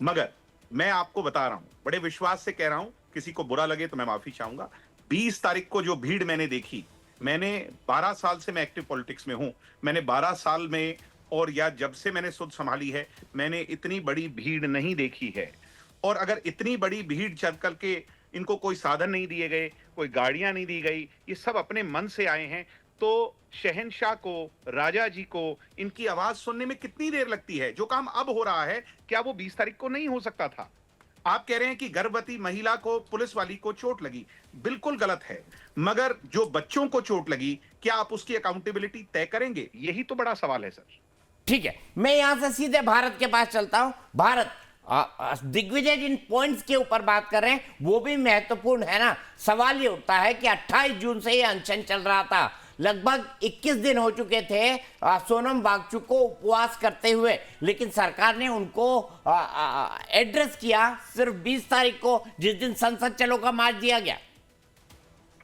[SPEAKER 9] मगर मैं आपको बता रहा हूं, बड़े विश्वास से कह रहा हूं, किसी को बुरा लगे तो मैं माफी चाहूंगा। 20 तारीख को जो भीड़ मैंने देखी, मैंने 12 साल से मैं एक्टिव पॉलिटिक्स में हूं, मैंने 12 साल में और या जब से मैंने सुध संभाली है, मैंने इतनी बड़ी भीड़ नहीं देखी है। और अगर इतनी बड़ी भीड़ चल करके इनको कोई साधन नहीं दिए गए, कोई गाड़ियां नहीं दी गई, ये सब अपने मन से आए हैं, तो शहंशाह को, राजा जी को इनकी आवाज सुनने में कितनी देर लगती है? जो काम अब हो रहा है, क्या वो 20 तारीख को नहीं हो सकता था? आप कह रहे हैं कि गर्भवती महिला को, पुलिस वाली को चोट लगी, बिल्कुल गलत है, मगर जो बच्चों को चोट लगी, क्या आप उसकी अकाउंटेबिलिटी तय करेंगे? यही तो बड़ा सवाल है सर।
[SPEAKER 1] ठीक है, मैं यहां से सीधे भारत के पास चलता हूं। भारत, दिग्विजय जिन पॉइंट्स के ऊपर बात कर रहे हैं वो भी महत्वपूर्ण है ना। सवाल ये उठता है कि 28 जून से ये अनशन चल रहा था, लगभग 21 दिन हो चुके थे सोनम वांगचुक को उपवास करते हुए, लेकिन सरकार ने उनको एड्रेस किया सिर्फ 20 तारीख को, जिस दिन संसद चलो का मार्च दिया गया।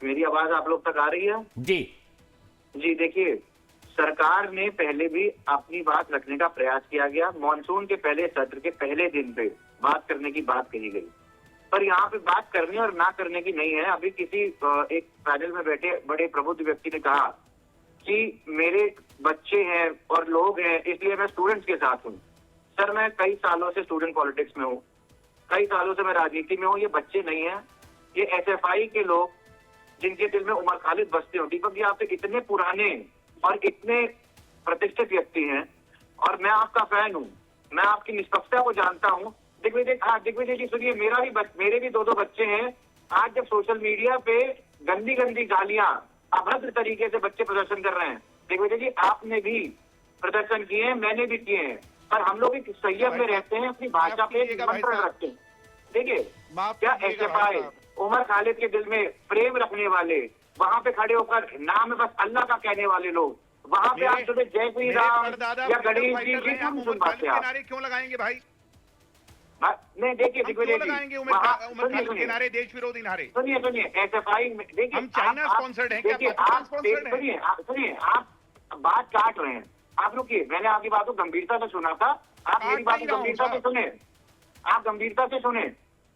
[SPEAKER 10] मेरी आवाज आप लोग तक आ रही है? जी देखिए, सरकार ने पहले भी अपनी बात रखने का प्रयास किया गया, मॉनसून के पहले सत्र के पहले दिन पे बात करने की बात कही गई, पर यहाँ पे बात करने और ना करने की नहीं है। अभी किसी एक पैनल में बैठे बड़े प्रबुद्ध व्यक्ति ने कहा कि मेरे बच्चे हैं और लोग हैं, इसलिए मैं स्टूडेंट्स के साथ हूँ। सर मैं कई सालों से स्टूडेंट पॉलिटिक्स में हूँ, कई सालों से मैं राजनीति में हूँ, ये बच्चे नहीं है, ये SFI के लोग जिनके दिल में उमर खालिद बसते हो। दीपक जी, आप इतने पुराने और इतने प्रतिष्ठित व्यक्ति हैं, और मैं आपका फैन हूँ, मैं आपकी निष्पक्षता को जानता हूँ। दिग्विजय जी सुनिए, मेरे भी दो बच्चे हैं। आज जब सोशल मीडिया पे गंदी गंदी गालियां, अभद्र तरीके से बच्चे प्रदर्शन कर रहे हैं, दिग्विजय जी आपने भी प्रदर्शन किए हैं, मैंने भी किए हैं, पर हम लोग एक संयम में रहते हैं, अपनी भाषा पे नियंत्रण रखते हैं। देखिए क्या SFI उमर खालिद के दिल में प्रेम रखने वाले, वहां पे खड़े होकर नाम बस अल्लाह का कहने वाले लोग, वहां पे आप सुबह जय श्री राम या गणेश जी की कम सुन पाते हैं आप?
[SPEAKER 9] क्यों लगाएंगे भाई?
[SPEAKER 10] नहीं देखिए दिग्विजय जी,
[SPEAKER 9] नारे, देश विरोधी नारे।
[SPEAKER 10] सुनिए SFI देखिए,
[SPEAKER 9] हम चाइना स्पॉन्सर्ड हैं क्या?
[SPEAKER 10] आप सुनिए, आप बात काट रहे हैं, आप रुकिए, मैंने आपकी बात को गंभीरता से सुना था, आप मेरी बात को गंभीरता से सुने, आप गंभीरता से सुने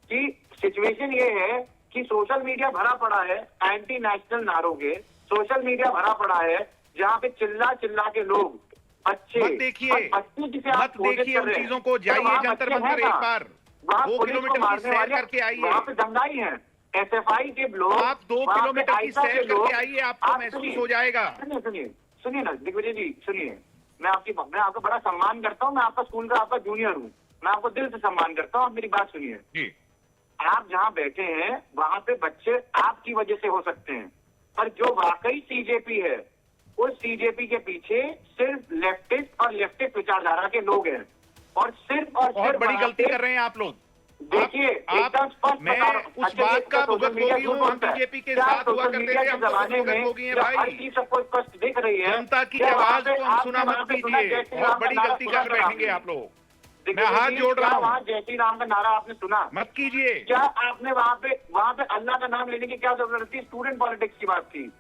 [SPEAKER 10] कि सिचुएशन ये है कि सोशल मीडिया भरा पड़ा है एंटी नेशनल नारों के, सोशल मीडिया भरा पड़ा है जहाँ पे चिल्ला के लोग बच्चे
[SPEAKER 9] मत देखिए उन चीजों को, जाइए जंतर मंतर एक बार 2 किलोमीटर की सैर करके आइए,
[SPEAKER 10] वहाँ पे दंगाई है SFI के लोग,
[SPEAKER 9] आप 2 किलोमीटर की सैर करके आइए, आपको महसूस हो जाएगा।
[SPEAKER 10] सुनिए ना दिग्विजय जी, सुनिए, मैं आपका बड़ा सम्मान करता हूँ, मैं आपका स्कूल का आपका जूनियर हूँ, मैं आपको दिल से सम्मान करता हूँ, आप मेरी बात सुनिए। आप जहाँ बैठे हैं वहां पे बच्चे आपकी वजह से हो सकते हैं, पर जो वाकई CJP है, उस CJP के पीछे सिर्फ लेफ्टिस्ट विचारधारा के लोग हैं, और सिर्फ
[SPEAKER 9] बड़ी गलती कर रहे हैं आप लोग।
[SPEAKER 10] देखिए एकदम स्पष्ट,
[SPEAKER 9] मैं उस बात का भुगतभोगी हूँ, हम BJP के साथ हुआ करते थे, हम भुगतभोगी हैं भाई।
[SPEAKER 10] हर चीज सबको स्पष्ट दिख रही है,
[SPEAKER 9] जनता की आवाज को सुना मत कीजिए, बहुत बड़ी गलती कर बैठेंगे आप लोग। मैं हाथ जोड़ रहा हूँ,
[SPEAKER 10] वहाँ जय श्री राम का नारा आपने सुना?
[SPEAKER 9] मत कीजिए।
[SPEAKER 10] क्या आपने वहाँ पे अल्लाह का नाम लेने की क्या जरूरत थी? स्टूडेंट पॉलिटिक्स की बात थी,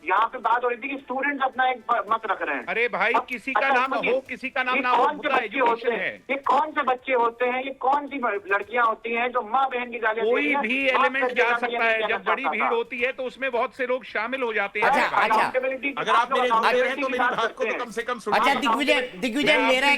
[SPEAKER 10] यहाँ पे बात हो रही थी कि स्टूडेंट्स अपना एक मत रख रहे हैं।
[SPEAKER 9] अरे भाई किसी का नाम हो किसी का नाम ना हो, एजुकेशन है।
[SPEAKER 10] ये कौन से बच्चे होते हैं, ये कौन सी लड़कियां होती हैं जो माँ बहन की गालियां?
[SPEAKER 9] कोई भी एलिमेंट जा सकता है, जब बड़ी भीड़ होती है तो उसमें बहुत से लोग शामिल हो जाते हैं।
[SPEAKER 1] अगर आप मेरे दूर हैं तो मेरी बात को तो कम से कम सुनिए। अच्छा दिग्विजय मेरा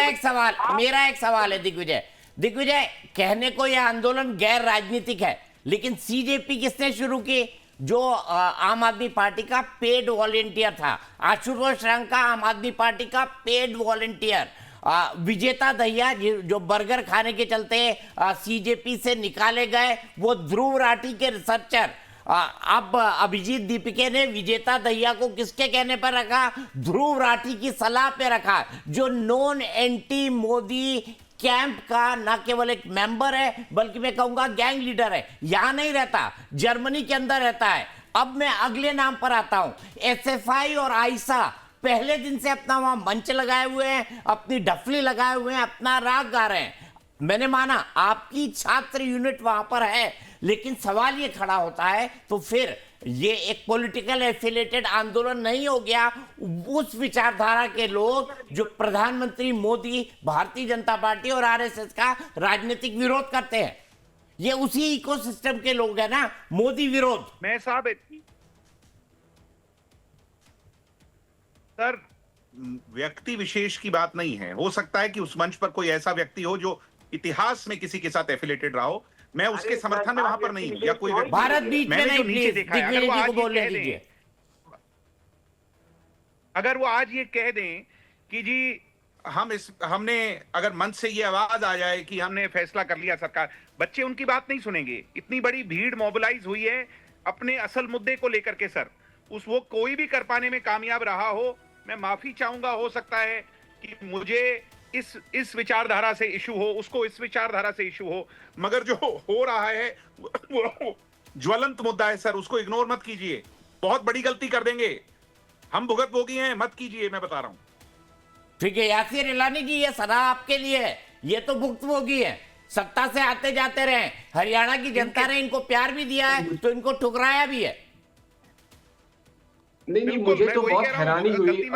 [SPEAKER 1] एक सवाल है दिग्विजय, कहने को यह आंदोलन गैर राजनीतिक है, लेकिन CJP किसने शुरू की? जो आम आदमी पार्टी का पेड वॉलेंटियर था, आशुतोष रंका, आम आदमी पार्टी का पेड वॉलेंटियर, विजेता दहिया जो बर्गर खाने के चलते CJP से निकाले गए, वो ध्रुव राठी के रिसर्चर। अब अभिजीत दीपिके ने विजेता दहिया को किसके कहने पर रखा? ध्रुव राठी की सलाह पे रखा, जो नॉन एंटी मोदी कैंप का न केवल एक मेंबर है बल्कि मैं कहूंगा गैंग लीडर है। यहां नहीं रहता, जर्मनी के अंदर रहता है। अब मैं अगले नाम पर आता हूं, SFI और आयशा पहले दिन से अपना वहां मंच लगाए हुए हैं, अपनी डफली लगाए हुए हैं, अपना राग गा रहे हैं। मैंने माना आपकी छात्र यूनिट वहां पर है, लेकिन सवाल ये खड़ा होता है तो फिर ये एक पॉलिटिकल एफिलेटेड आंदोलन नहीं हो गया? उस विचारधारा के लोग जो प्रधानमंत्री मोदी, भारतीय जनता पार्टी और RSS का राजनीतिक विरोध करते हैं, ये उसी इकोसिस्टम के लोग हैं ना, मोदी विरोध।
[SPEAKER 9] मैं साहब सर, व्यक्ति विशेष की बात नहीं है, हो सकता है कि उस मंच पर कोई ऐसा व्यक्ति हो जो इतिहास में किसी के साथ एफिलेटेड रहा हो, मैं उसके समर्थन में वहां पर नहीं हूं, या कोई
[SPEAKER 1] भारत बीच में नहीं,
[SPEAKER 9] नीचे देखा है, अगर वो आज ये कह दें कि जी हमने अगर मंच से ये आवाज आ जाए कि हमने फैसला कर लिया, सरकार, बच्चे उनकी बात नहीं सुनेंगे। इतनी बड़ी भीड़ मोबिलाइज हुई है अपने असल मुद्दे को लेकर के सर, वो कोई भी कर पाने में कामयाब रहा हो, मैं माफी चाहूंगा, हो सकता है कि मुझे इस विचारधारा से इशू हो, उसको इस विचारधारा से इशू हो, मगर जो हो रहा है वो ज्वलंत मुद्दा है सर, उसको इग्नोर मत कीजिए, बहुत बड़ी गलती कर देंगे। हम भुगतभोगी हैं, मत कीजिए, मैं बता रहा हूं।
[SPEAKER 1] ठीक है यासिर इलानी जी, ये सलाह आपके लिए है, ये तो भुगतभोगी है, सत्ता से आते जाते रहे, हरियाणा की जनता ने इनको प्यार भी दिया है तो इनको ठुकराया भी है।
[SPEAKER 8] नहीं, मुझे तो बहुत हैरानी हुई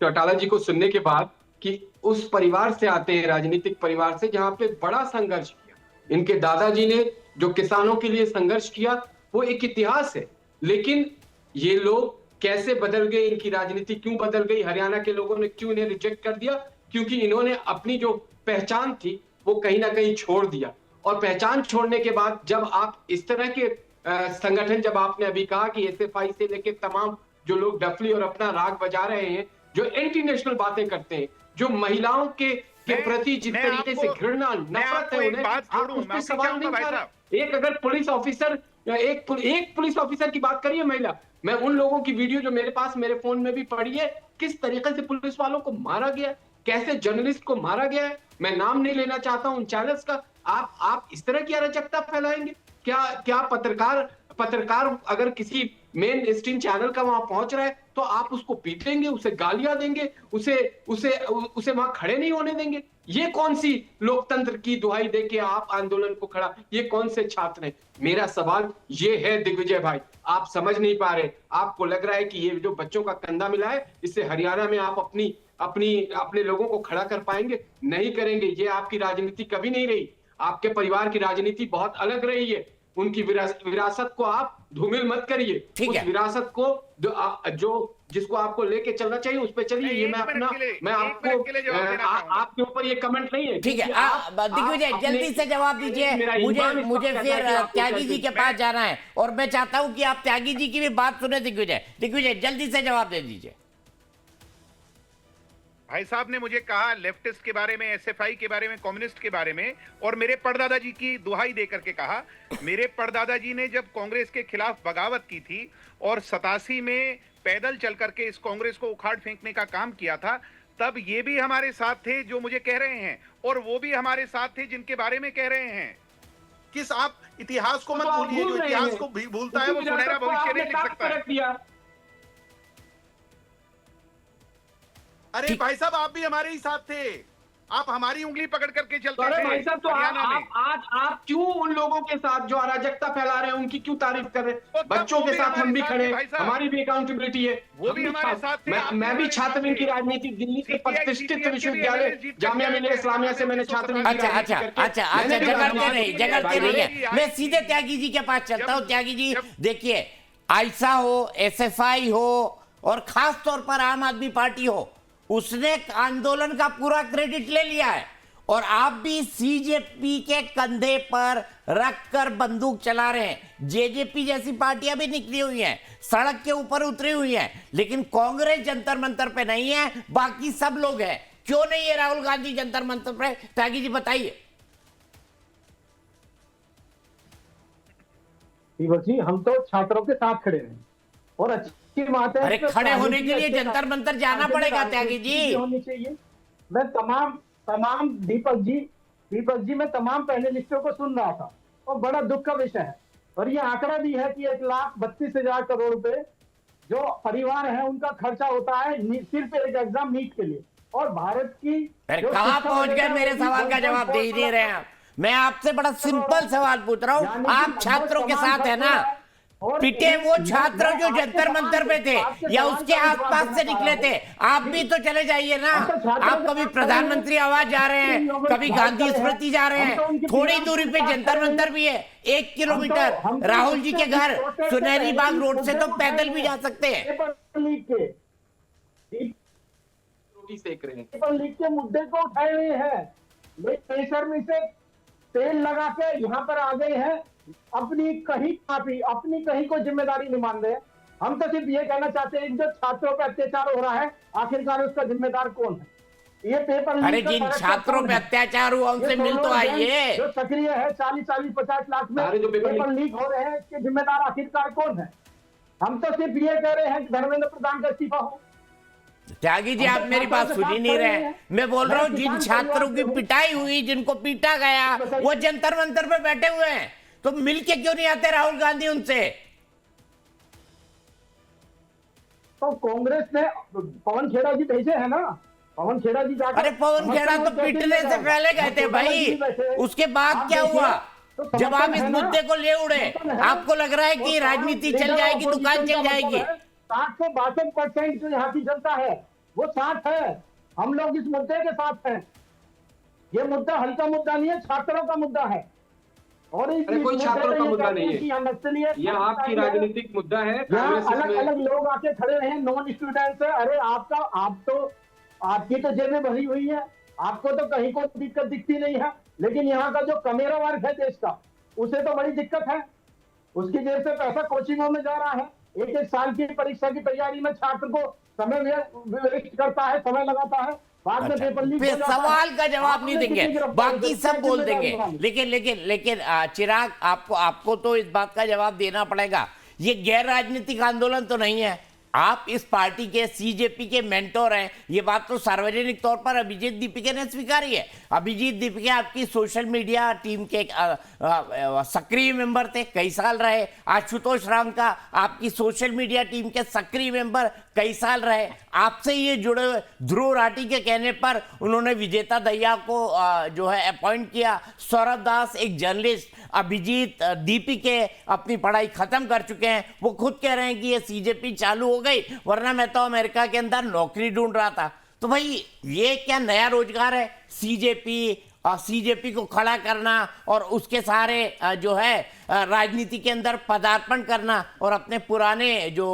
[SPEAKER 8] चौटाला जी को सुनने के बाद कि उस परिवार से आते हैं, राजनीतिक परिवार से, जहां पे बड़ा संघर्ष किया। इनके दादाजी ने जो किसानों के लिए संघर्ष किया वो एक इतिहास है, लेकिन ये लोग कैसे बदल गए, इनकी राजनीति क्यों बदल गई, हरियाणा के लोगों ने क्यों इन्हें रिजेक्ट कर दिया? क्योंकि इन्होंने अपनी जो पहचान थी वो कहीं ना कहीं छोड़ दिया। और पहचान छोड़ने के बाद जब आप इस तरह के संगठन, जब आपने अभी कहा कि SFI से लेकर तमाम जो लोग डफली और अपना राग बजा रहे हैं, जो एंटी नेशनल बातें करते हैं, जो महिलाओं के प्रति जिस तरीके से घृणा नफरत है उन्हें, आप उस पर सवाल नहीं कर रहे। एक अगर पुलिस ऑफिसर एक पुलिस ऑफिसर की बात करिए महिला, मैं उन लोगों की वीडियो जो मेरे पास मेरे फोन में भी पड़ी है, किस तरीके से पुलिस वालों को मारा गया, कैसे जर्नलिस्ट को मारा गया है, मैं नाम नहीं लेना चाहता हूं उन चैनल्स का। आप इस तरह की अराजकता फैलाएंगे? क्या पत्रकार अगर किसी मेन स्ट्रीम चैनल का वहां पहुंच रहा है तो आप उसको पीटेंगे, उसे गालियां देंगे, उसे वहां खड़े नहीं होने देंगे? ये कौन सी लोकतंत्र की दुहाई देके आप आंदोलन को खड़ा, ये कौन से छात्र हैं? मेरा सवाल ये है दिग्विजय भाई, आप समझ नहीं पा रहे, आपको लग रहा है कि ये जो बच्चों का कंधा मिला है इससे हरियाणा में आप अपने लोगों को खड़ा कर पाएंगे? नहीं करेंगे। ये आपकी राजनीति कभी नहीं रही। आपके परिवार की राजनीति बहुत अलग रही है। उनकी विरासत को आप धूमिल मत करिए। उस विरासत को जो जिसको आपको लेके चलना चाहिए उस पे चलिए। ये मैं आपको आपके ऊपर ये कमेंट नहीं है।
[SPEAKER 1] ठीक है, दिग्विजय जल्दी से जवाब दीजिए। मुझे फिर त्यागी जी के पास जाना है और मैं चाहता हूं कि आप त्यागी जी की भी बात सुने। दिग्विजय जल्दी से जवाब दे दीजिए।
[SPEAKER 9] भाई साहब ने मुझे कहा लेफ्टिस्ट के बारे में, एसएफआई के बारे में, कम्युनिस्ट के बारे में, और मेरे परदादा जी की दुहाई देकर के कहा, मेरे परदादा जी ने जब कांग्रेस के खिलाफ बगावत की थी और 87 में पैदल चल करके इस कांग्रेस को उखाड़ फेंकने का काम किया था, तब ये भी हमारे साथ थे जो मुझे कह रहे हैं, और वो भी हमारे साथ थे जिनके बारे में कह रहे हैं। किस आप इतिहास को मत भूलिए, जो इतिहास को भूलता है वो सुनहरा भविष्य नहीं लिख सकता है। अरे भाई साहब, आप भी हमारे ही साथ थे, आप हमारी उंगली पकड़ करके चलते थे।
[SPEAKER 8] भाई साहब, तो आप क्यों उन लोगों के साथ जो अराजकता फैला रहे हैं उनकी क्यों तारीफ कर रहे हैं? बच्चों के साथ हम भी खड़े, हमारी भी अकाउंटेबिलिटी है।
[SPEAKER 9] वो भी हमारे साथ थे।
[SPEAKER 8] मैं भी छात्रवृत्ति की राजनीति, दिल्ली के प्रतिष्ठित विश्वविद्यालय जामिया मिलिया इस्लामिया से मैंने छात्रवृत्ति।
[SPEAKER 1] अच्छा, जगड़ते नहीं है। मैं सीधे त्यागी जी के पास चलता हूँ। त्यागी जी देखिए, आयसा हो, एसएफआई हो और खास तौर पर आम आदमी पार्टी हो, उसने आंदोलन का पूरा क्रेडिट ले लिया है और आप भी सीजेपी के कंधे पर रखकर बंदूक चला रहे हैं। जेजेपी जैसी पार्टियां भी निकली हुई हैं, सड़क के ऊपर उतरी हुई हैं, लेकिन कांग्रेस जंतर मंतर पे नहीं है, बाकी सब लोग हैं। क्यों नहीं है राहुल गांधी जंतर मंतर पे? त्यागी जी बताइए।
[SPEAKER 6] जी, हम तो छात्रों के साथ खड़े हैं और अच्छी बात है।
[SPEAKER 1] अरे खड़े होने के लिए जंतर मंतर जाना पड़ेगा त्यागी जी।
[SPEAKER 6] होनी चाहिए। मैं तमाम दीपक जी मैं तमाम पैनलिस्टों को सुन रहा था और बड़ा दुख का विषय है। और ये आंकड़ा भी है कि 1,32,000 करोड़ रुपए जो परिवार है उनका खर्चा होता है सिर्फ एक एग्जाम नीट के लिए। और भारत की
[SPEAKER 1] कहां पहुंच गए? मेरे सवाल का जवाब दे ही नहीं रहे हैं। मैं आपसे बड़ा सिंपल सवाल पूछ रहा हूं। आप छात्रों के साथ है ना? पिटे वो छात्र जो जंतर मंतर पे थे या उसके आसपास से निकले थे, आप भी तो चले जाइए ना। आप कभी प्रधानमंत्री आवास जा रहे हैं, कभी गांधी स्मृति जा रहे हैं, थोड़ी दूरी पे जंतर मंतर भी है, 1 किलोमीटर। राहुल जी के घर सुनहरी बाग रोड से तो पैदल भी जा सकते हैं।
[SPEAKER 8] रोटी सेक रहे हैं,
[SPEAKER 6] पेपर लीक के मुद्दे को उठाए हुए हैं, प्रेशर में से तेल लगा के यहाँ पर आ गए हैं। अपनी कहीं को जिम्मेदारी नहीं मान रहे। हम तो सिर्फ ये कहना चाहते हैं जो छात्रों पर अत्याचार हो रहा है आखिरकार उसका जिम्मेदार कौन है? ये पेपर
[SPEAKER 1] अरे जिन छात्रों पे अत्याचार हुआ उनसे मिल तो आइए।
[SPEAKER 6] जो सक्रिय है 40-50 लाख में जो पेपर लीक हो रहे हैं इसके जिम्मेदार आखिरकार कौन है? हम तो सिर्फ ये कह रहे हैं कि धर्मेंद्र प्रधान का इस्तीफा हो।
[SPEAKER 1] त्यागी जी, आप मेरी बात सुन ही नहीं रहे। मैं बोल रहा हूँ जिन छात्रों की पिटाई हुई, जिनको पीटा गया, वो जंतर मंतर पे बैठे हुए हैं, तो मिलके क्यों नहीं आते राहुल गांधी उनसे?
[SPEAKER 6] तो कांग्रेस ने पवन खेड़ा जी भेजे हैं ना, पवन खेड़ा जी जाकर।
[SPEAKER 1] अरे पवन खेड़ा तो पीटने से पहले गए थे भाई, उसके बाद क्या हुआ? जब आप इस मुद्दे को ले उड़े, आपको लग रहा है कि राजनीति चल जाएगी, दुकान चल जाएगी।
[SPEAKER 6] 60 से 62% जो यहाँ की जनता है वो साथ है। हम लोग इस मुद्दे के साथ हैं। ये मुद्दा हल्का मुद्दा नहीं है, छात्रों का मुद्दा है। और
[SPEAKER 8] कोई छात्रों का मुद्दा नहीं है, ये आपकी राजनीतिक मुद्दा है।
[SPEAKER 6] अलग लोग आके खड़े हैं, नॉन स्टूडेंट्स है। अरे आपकी तो जेबें भरी हुई है, आपको तो कहीं को दिक्कत दिखती नहीं है, लेकिन यहाँ का जो कमेरा वर्ग है देश का, उसे तो बड़ी दिक्कत है। उसकी जेब से पैसा कोचिंगों में जा रहा है, एक एक साल की परीक्षा की तैयारी में छात्र को समय वेस्ट करता है, समय लगाता है, बाद में पेपर लीक हो
[SPEAKER 1] फिर
[SPEAKER 6] जाता है।
[SPEAKER 1] सवाल का जवाब नहीं
[SPEAKER 6] आपने कितनी
[SPEAKER 1] देंगे,
[SPEAKER 6] गिरफ्तारी
[SPEAKER 1] बाकी
[SPEAKER 6] की?
[SPEAKER 1] सब
[SPEAKER 6] क्या
[SPEAKER 1] बोल
[SPEAKER 6] जिम्मेदारी
[SPEAKER 1] देंगे।
[SPEAKER 6] निभानी?
[SPEAKER 1] लेकिन चिराग, आपको तो इस बात का जवाब देना पड़ेगा, ये गैर राजनीतिक आंदोलन तो नहीं है। आप इस पार्टी के सीजेपी के मेंटोर हैं, ये बात तो सार्वजनिक तौर पर अभिजीत दीपिके ने स्वीकारी है। अभिजीत दीपिके आपकी सोशल मीडिया टीम के सक्रिय मेंबर थे, कई साल रहे। आशुतोष रांका आपकी सोशल मीडिया टीम के सक्रिय मेंबर कई साल रहे। आपसे ये जुड़े हुए ध्रुव राठी के कहने पर उन्होंने विजेता दहिया को जो है अपॉइंट किया। सौरभ दास एक जर्नलिस्ट, अभिजीत दीपिके अपनी पढ़ाई खत्म कर चुके हैं, वो खुद कह रहे हैं कि ये सीजेपी चालू हो गई, वरना मैं तो अमेरिका के अंदर नौकरी ढूंढ रहा था। तो भाई ये क्या नया रोजगार है? सीजेपी को खड़ा करना और उसके सारे जो है राजनीति के अंदर पदार्पण करना और अपने पुराने जो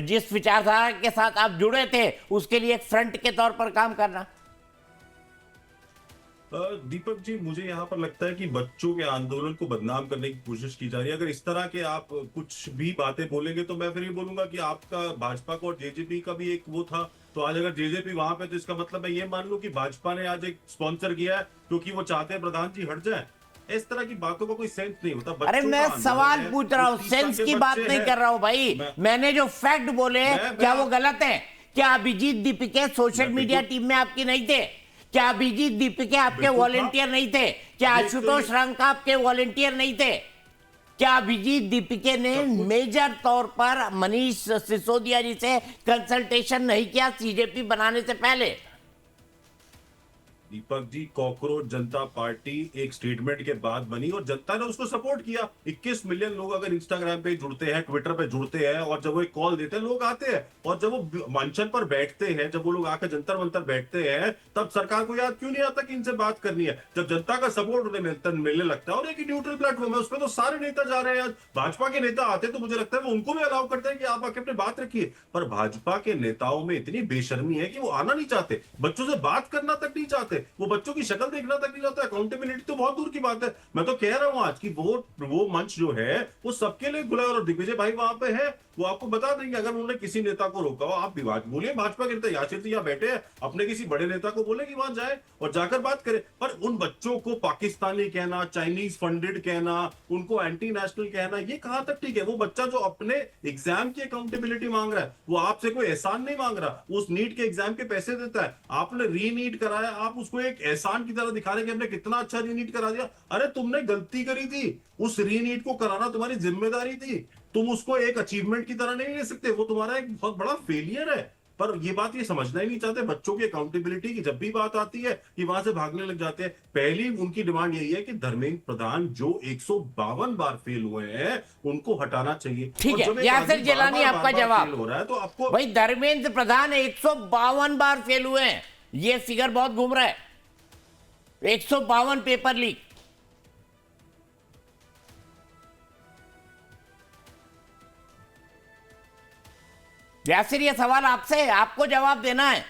[SPEAKER 1] जिस विचारधारा के साथ आप जुड़े थे उसके लिए एक फ्रंट के तौर पर काम करना।
[SPEAKER 7] दीपक जी, मुझे यहाँ पर लगता है कि बच्चों के आंदोलन को बदनाम करने की कोशिश की जा रही है। अगर इस तरह के आप कुछ भी बातें बोलेंगे तो मैं फिर ये बोलूंगा कि आपका भाजपा का और जेजेपी का भी एक वो था, तो आज अगर जेजेपी वहां पे, तो इसका मतलब मैं ये मान लूं कि भाजपा ने आज एक स्पॉन्सर किया है क्योंकि वो चाहते हैं प्रधान जी हट जाए। इस तरह की बातों का कोई सेंस नहीं होता।
[SPEAKER 1] अरे मैं सवाल पूछ रहा हूँ, सेंस की बात नहीं कर रहा हूँ भाई। मैंने जो फैक्ट बोले क्या वो गलत है? क्या अभिजीत दीपिके सोशल मीडिया टीम में आपकी नहीं थे? क्या अभिजीत दीपिके आपके वॉलेंटियर नहीं थे? क्या आशुतोष रांका आपके वॉलेंटियर नहीं थे? क्या अभिजीत दीपिके ने मेजर तौर पर मनीष सिसोदिया जी से कंसल्टेशन नहीं किया सीजेपी बनाने से पहले?
[SPEAKER 7] दीपक जी, कॉकरोच जनता पार्टी एक स्टेटमेंट के बाद बनी और जनता ने उसको सपोर्ट किया। 21 मिलियन लोग अगर इंस्टाग्राम पे जुड़ते हैं, ट्विटर पे जुड़ते हैं और जब वो एक कॉल देते हैं लोग आते हैं, और जब वो मंचन पर बैठते हैं, जब वो लोग आकर जंतर मंतर बैठते हैं, तब सरकार को याद क्यों नहीं आता कि इनसे बात करनी है? जब जनता का सपोर्ट उन्हें मिलने लगता है और एक न्यूट्रल प्लेटफॉर्म है, उस पर तो सारे नेता जा रहे हैं। आज भाजपा के नेता आते तो मुझे लगता है वो उनको भी अलाउ करते हैं कि आप आके अपनी बात रखिए, पर भाजपा के नेताओं में इतनी बेशर्मी है कि वो आना नहीं चाहते, बच्चों से बात करना तक नहीं चाहते, वो बच्चों की शक्ल देखना तक नहीं चाहता। अकाउंटेबिलिटी तो बहुत दूर की बात है। मैं तो कह रहा हूं आज कि वो मंच जो है वो सबके लिए खुला है और दिग्विजय भाई वहां पे है, वो आपको बता देंगे अगर उन्होंने किसी नेता को रोका हो। आप विवाद बोलिए, भाजपा के नेता याशिर जी यहाँ बैठे हैं, अपने किसी बड़े नेता को बोले कि वहां जाए और जाकर बात करें। पर उन बच्चों को पाकिस्तानी कहना, चाइनीज फंडेड कहना, उनको एंटी नेशनल कहना, ये कहां तक ठीक है? वो बच्चा जो अपने एग्जाम की अकाउंटेबिलिटी मांग रहा है, वो आपसे कोई एहसान नहीं मांग रहा, उस नीट के एग्जाम के पैसे देता है, आपने री नीट कराया, आप उसको एक एहसान की तरह दिखा रहे कि हमने कितना अच्छा री नीट करा दिया। अरे तुमने गलती करी थी, उस री नीट को कराना तुम्हारी जिम्मेदारी थी, तुम उसको एक अचीवमेंट की तरह नहीं ले सकते, वो तुम्हारा एक बहुत बड़ा फेलियर है। पर ये बात ये समझना ही नहीं चाहते बच्चों की अकाउंटेबिलिटी की। जब भी बात आती है कि वहां से भागने लग जाते हैं। पहली उनकी डिमांड यही है कि धर्मेंद्र प्रधान जो 152 बार फेल हुए हैं उनको हटाना चाहिए।
[SPEAKER 1] ठीक है, यासिर जिलानी आपका जवाब
[SPEAKER 7] हो रहा है तो आपको
[SPEAKER 1] भाई धर्मेंद्र प्रधान 152 बार फेल हुए हैं, ये फिगर बहुत घूम रहा है, 152 पेपर लीक। यासिर ये सवाल आपसे है, आपको जवाब देना है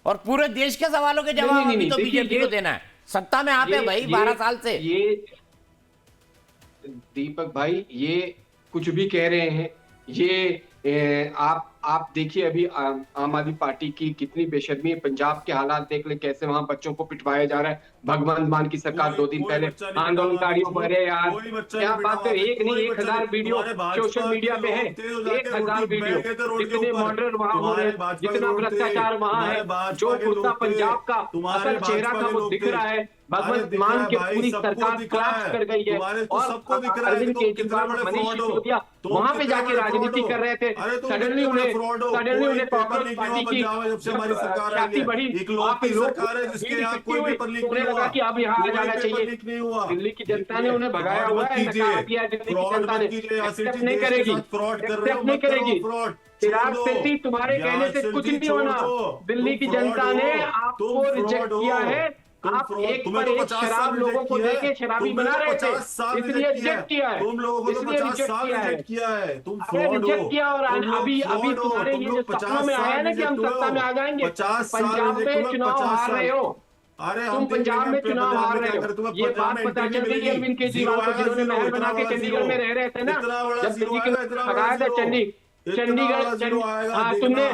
[SPEAKER 1] और पूरे देश के सवालों के जवाब अभी तो बीजेपी को देना है। सत्ता में आप है भाई 12 साल से।
[SPEAKER 8] ये दीपक भाई ये कुछ भी कह रहे हैं, ये आप देखिए अभी आम आदमी पार्टी की कितनी बेशर्मी है। पंजाब के हालात देख ले, कैसे वहां बच्चों को पिटवाया जा रहा है। भगवंत मान की सरकार 2 दिन पहले आंदोलनकारियों पर है यार, क्या बात है। एक नहीं 1000 वीडियो सोशल मीडिया पे है, 1000 वीडियो। कितने मर्डर वहां हो रहे हैं, जितना भ्रष्टाचार वहां है, जो कुर्ता पंजाब का असल चेहरा था वो दिख रहा है। भगवंत मान के पूरी सरकार क्लैश कर गई है और अरविंद केजरीवाल, मनीष सिसोदिया वहां पे जाके राजनीति कर रहे थे। सडनली उन्हें कांग्रेस पार्टी की ख्याति बढ़ी, उन्हें लगा कि अब यहाँ आ जाना चाहिए। दिल्ली की जनता ने उन्हें भगाया हुआ है, नकार दिया है। दिल्ली की जनता ने एक्सेप्ट नहीं करेगी, एक्सेप्ट नहीं करेगी। चिराग शेट्टी तुम्हारे कहने से कुछ नहीं होना। दिल्ली की जनता ने आपको रिजेक्ट किया है। आप एक पर एक शराब लोगों को देके शराबी बना रहे थे, इसलिए रिजेक्ट किया है, इसलिए रिजेक्ट किया है। तुमने रिजेक्ट किया और अभी तुम्हारे ये जो सपनों में आया ना कि हम सत्ता में आ जाएंगे, पंजाब में चुनाव हार रहे हो,
[SPEAKER 7] अरे
[SPEAKER 8] तुम
[SPEAKER 7] हम
[SPEAKER 8] पंजाब में चुनाव हार रहे हो, ये बात पता चल गई अरविंद केजरीवाल को, जिन्होंने महल बना के चंडीगढ़ में रह रहे थे ना, जब दिल्ली के लगाया था चंडीगढ़, हाँ तुमने